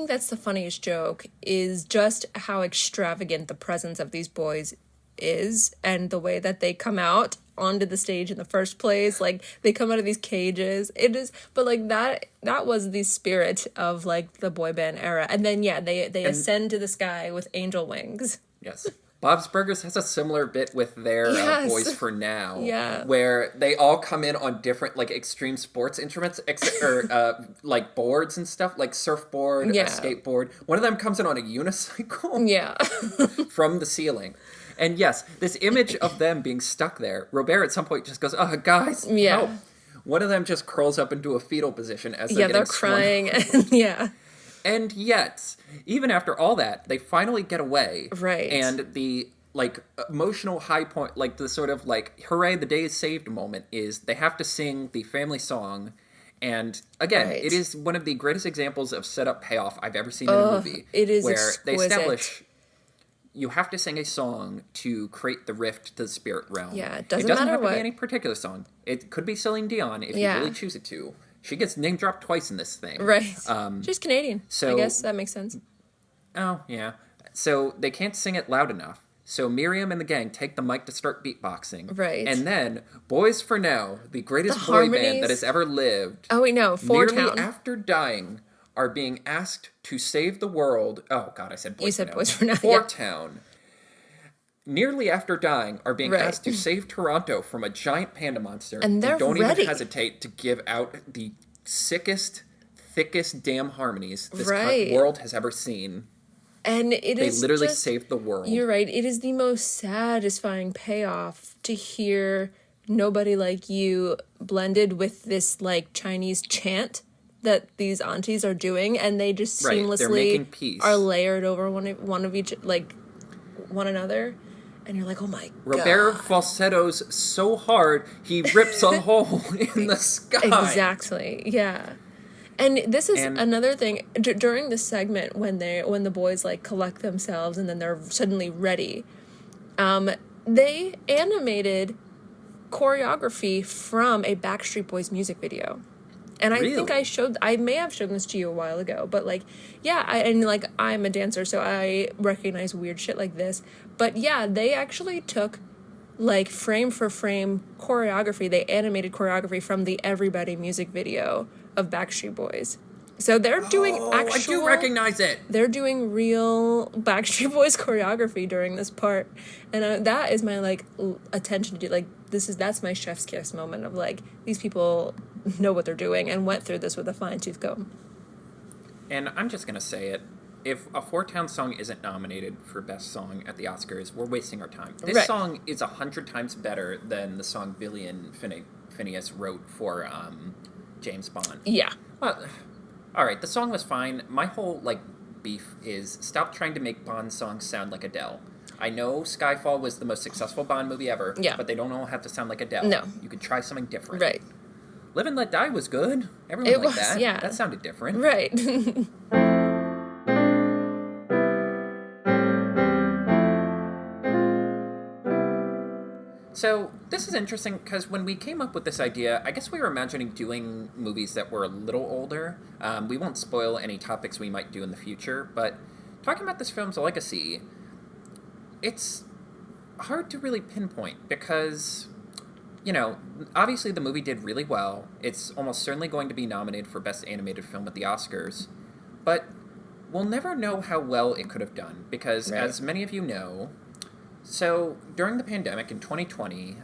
that's the funniest joke is just how extravagant the presence of these boys is and the way that they come out onto the stage in the first place. Like they come out of these cages. It is, but like that was the spirit of like the boy band era. And then yeah, they ascend to the sky with angel wings. Yes. Bob's Burgers has a similar bit with their Yes. Boys for Now, Yeah. where they all come in on different, like, extreme sports instruments, or like boards and stuff, like surfboard, Yeah. a skateboard. One of them comes in on a unicycle Yeah. from the ceiling. And yes, this image of them being stuck there, Robert at some point just goes, "Oh, guys, Yeah. help." One of them just curls up into a fetal position as they're Yeah, getting they're swung. crying and yeah. And yet, even after all that, they finally get away. Right. And the, like, emotional high point, like, the sort of, like, hooray, the day is saved moment is they have to sing the family song, And again, Right. it is one of the greatest examples of setup payoff I've ever seen in a movie. It is where they exquisite. establish you have to sing a song to create the rift to the spirit realm. Yeah, it It doesn't doesn't matter have to what. be any particular song. It could be Celine Dion if Yeah. you really choose it to. She gets name dropped twice in this thing. Right. She's Canadian. so- I guess that makes sense. Oh, yeah. So they can't sing it loud enough. So Miriam and the gang take the mic to start beatboxing. Right. And then, Boys for Now, the greatest The boy band harmonies. that has ever lived, Oh, wait, no. nearly Town. after dying, are being asked to save the world. Oh, God, I said Boys You for said Now. Boys for Now, For yeah. Town. Nearly after dying, are being Right. asked to save Toronto from a giant panda monster. And they're don't ready. even hesitate to give out the sickest, thickest damn harmonies this Right. world has ever seen. And it They is literally just, saved the world. You're right. It is the most satisfying payoff to hear Nobody Like You blended with this like Chinese chant that these aunties are doing, and they just Right, they're making seamlessly peace. are layered over one of each, like one another, and you're like, oh my Robert god. falsettos so hard he rips a hole in the sky. Exactly. Yeah. And this is And- another thing during this segment when the boys like collect themselves and then they're suddenly ready. They animated choreography from a Backstreet Boys music video. And I think Really? I may have shown this to you a while ago, but like, yeah, I'm a dancer, so I recognize weird shit like this. But yeah, they actually took like frame for frame choreography. They animated choreography from the Everybody music video of Backstreet Boys. So they're doing I do recognize it. They're doing real Backstreet Boys choreography during this part, and that is my like attention to like that's my chef's kiss moment of like these people know what they're doing and went through this with a fine tooth comb. And I'm just gonna say it. If a Four Town song isn't nominated for Best Song at the Oscars, we're wasting our time. This Right. song is 100 times better than the song Billy and Phineas wrote for James Bond. Yeah. Well, all right, the song was fine. My whole like beef is stop trying to make Bond songs sound like Adele. I know Skyfall was the most successful Bond movie ever, Yeah. but they don't all have to sound like Adele. No. You could try something different. Right. Live and Let Die was good. Everyone It liked was, that. yeah. That sounded different. Right. So this is interesting because when we came up with this idea, I guess we were imagining doing movies that were a little older. We won't spoil any topics we might do in the future, but talking about this film's legacy, it's hard to really pinpoint because, you know, obviously the movie did really well. It's almost certainly going to be nominated for Best Animated Film at the Oscars, but we'll never know how well it could have done because, Right. as many of you know, so during the pandemic in 2020,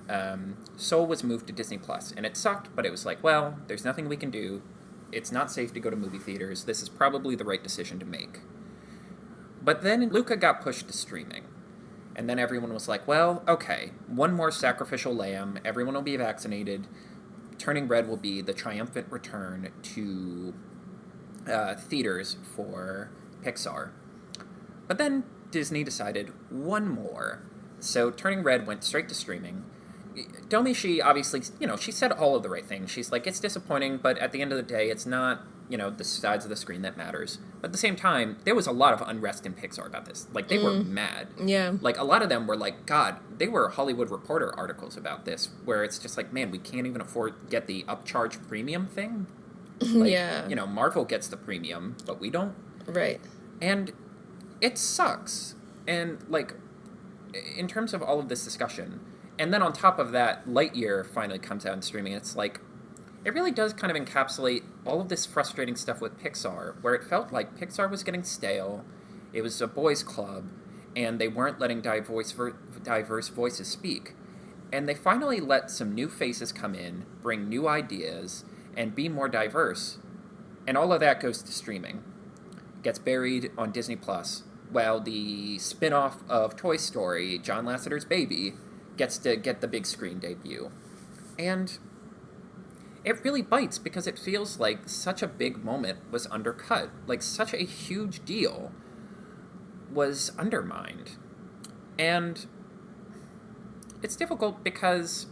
Soul was moved to Disney Plus, and it sucked, but it was like, well, there's nothing we can do. It's not safe to go to movie theaters. This is probably the right decision to make. But then Luca got pushed to streaming. And then everyone was like, well, okay, one more sacrificial lamb, everyone will be vaccinated, Turning Red will be the triumphant return to theaters for Pixar. But then Disney decided one more. So Turning Red went straight to streaming. Domi, she obviously, she said all of the right things. She's like, it's disappointing, but at the end of the day, it's not, the sides of the screen that matters. But at the same time, there was a lot of unrest in Pixar about this. Like, they were mad. Yeah. Like, a lot of them were like, God, they were Hollywood Reporter articles about this, where it's just like, man, we can't even afford to get the upcharge premium thing. Like, Yeah. Marvel gets the premium, but we don't. Right. And it sucks. And, like, in terms of all of this discussion, and then on top of that, Lightyear finally comes out in streaming. It's like, it really does kind of encapsulate all of this frustrating stuff with Pixar, where it felt like Pixar was getting stale, it was a boys' club, and they weren't letting diverse voices speak. And they finally let some new faces come in, bring new ideas, and be more diverse. And all of that goes to streaming. Gets buried on Disney Plus, while the spin-off of Toy Story, John Lasseter's Baby, gets to get the big screen debut. And it really bites because it feels like such a big moment was undercut. Like, such a huge deal was undermined. And it's difficult because,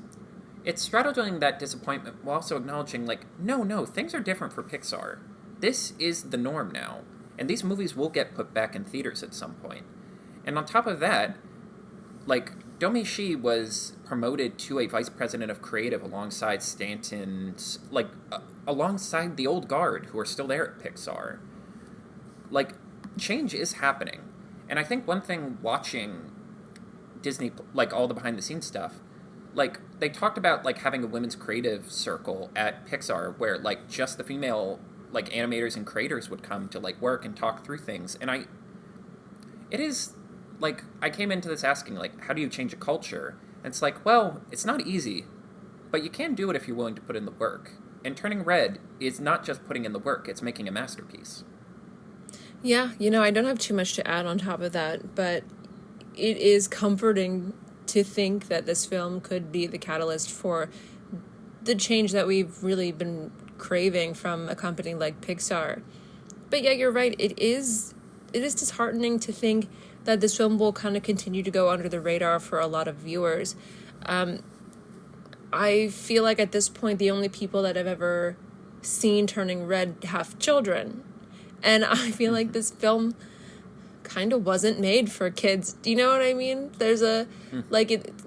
It's straddling that disappointment while also acknowledging, like, no, things are different for Pixar. This is the norm now, and these movies will get put back in theaters at some point. And on top of that, like, Domi Shi was promoted to a vice president of creative alongside Stanton's, like, alongside the old guard who are still there at Pixar. Like, change is happening. And I think one thing watching Disney, like, all the behind the scenes stuff, like, they talked about, like, having a women's creative circle at Pixar where, like, just the female, like, animators and creators would come to, like, work and talk through things. And it is, like, I came into this asking, like, how do you change a culture? And it's like, well, it's not easy, but you can do it if you're willing to put in the work. And Turning Red is not just putting in the work, it's making a masterpiece. Yeah, I don't have too much to add on top of that, but it is comforting to think that this film could be the catalyst for the change that we've really been craving from a company like Pixar. But yeah, you're right. It is disheartening to think that this film will kind of continue to go under the radar for a lot of viewers. I feel like at this point, the only people that have ever seen Turning Red have children. And I feel like this film kind of wasn't made for kids. Do you know what I mean? There's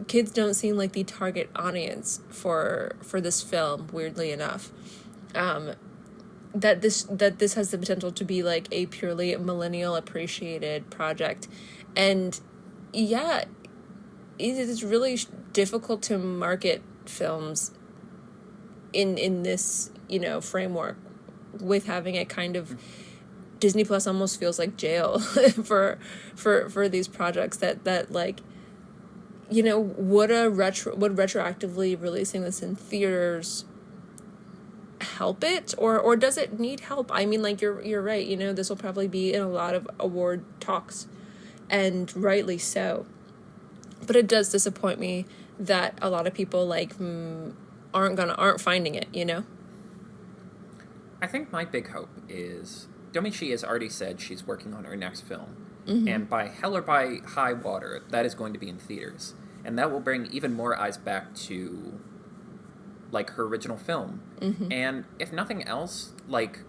kids don't seem like the target audience for this film, weirdly enough. That this has the potential to be like a purely millennial appreciated project. And yeah, it is really difficult to market films in this, framework, with having it kind of Disney Plus almost feels like jail for these projects that like, would retroactively releasing this in theaters help it, or does it need help? I mean, like, you're right, this will probably be in a lot of award talks, and rightly so. But it does disappoint me that a lot of people aren't finding it, I think my big hope is Domichi has already said she's working on her next film. Mm-hmm. And by hell or by high water, that is going to be in theaters. And that will bring even more eyes back to, like, her original film. Mm-hmm. And if nothing else, like,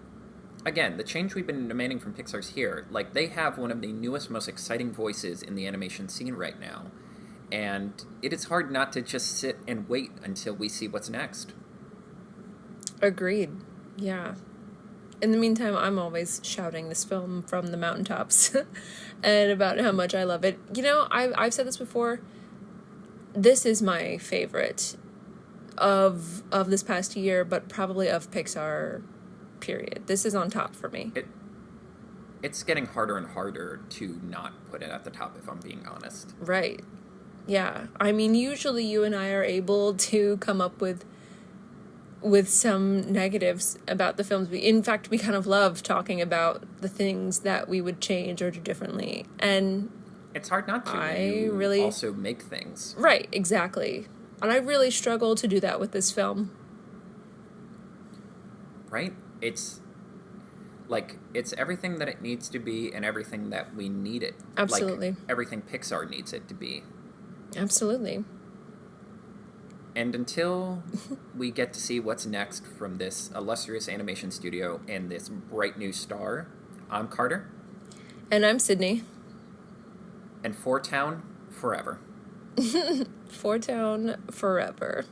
again, the change we've been demanding from Pixar's here, like, they have one of the newest, most exciting voices in the animation scene right now. And it is hard not to just sit and wait until we see what's next. Agreed. Yeah. In the meantime, I'm always shouting this film from the mountaintops and about how much I love it. I've said this before. This is my favorite of this past year, but probably of Pixar, period. This is on top for me. It's getting harder and harder to not put it at the top, if I'm being honest. Right. Yeah. I mean, usually you and I are able to come up with some negatives about the films. In fact, we kind of love talking about the things that we would change or do differently. And it's hard not to. You also make things. Right, exactly. And I really struggle to do that with this film. Right? It's everything that it needs to be and everything that we need it. Absolutely. Like everything Pixar needs it to be. Absolutely. And until we get to see what's next from this illustrious animation studio and this bright new star, I'm Carter. And I'm Sydney. And Four Town forever. Four Town forever.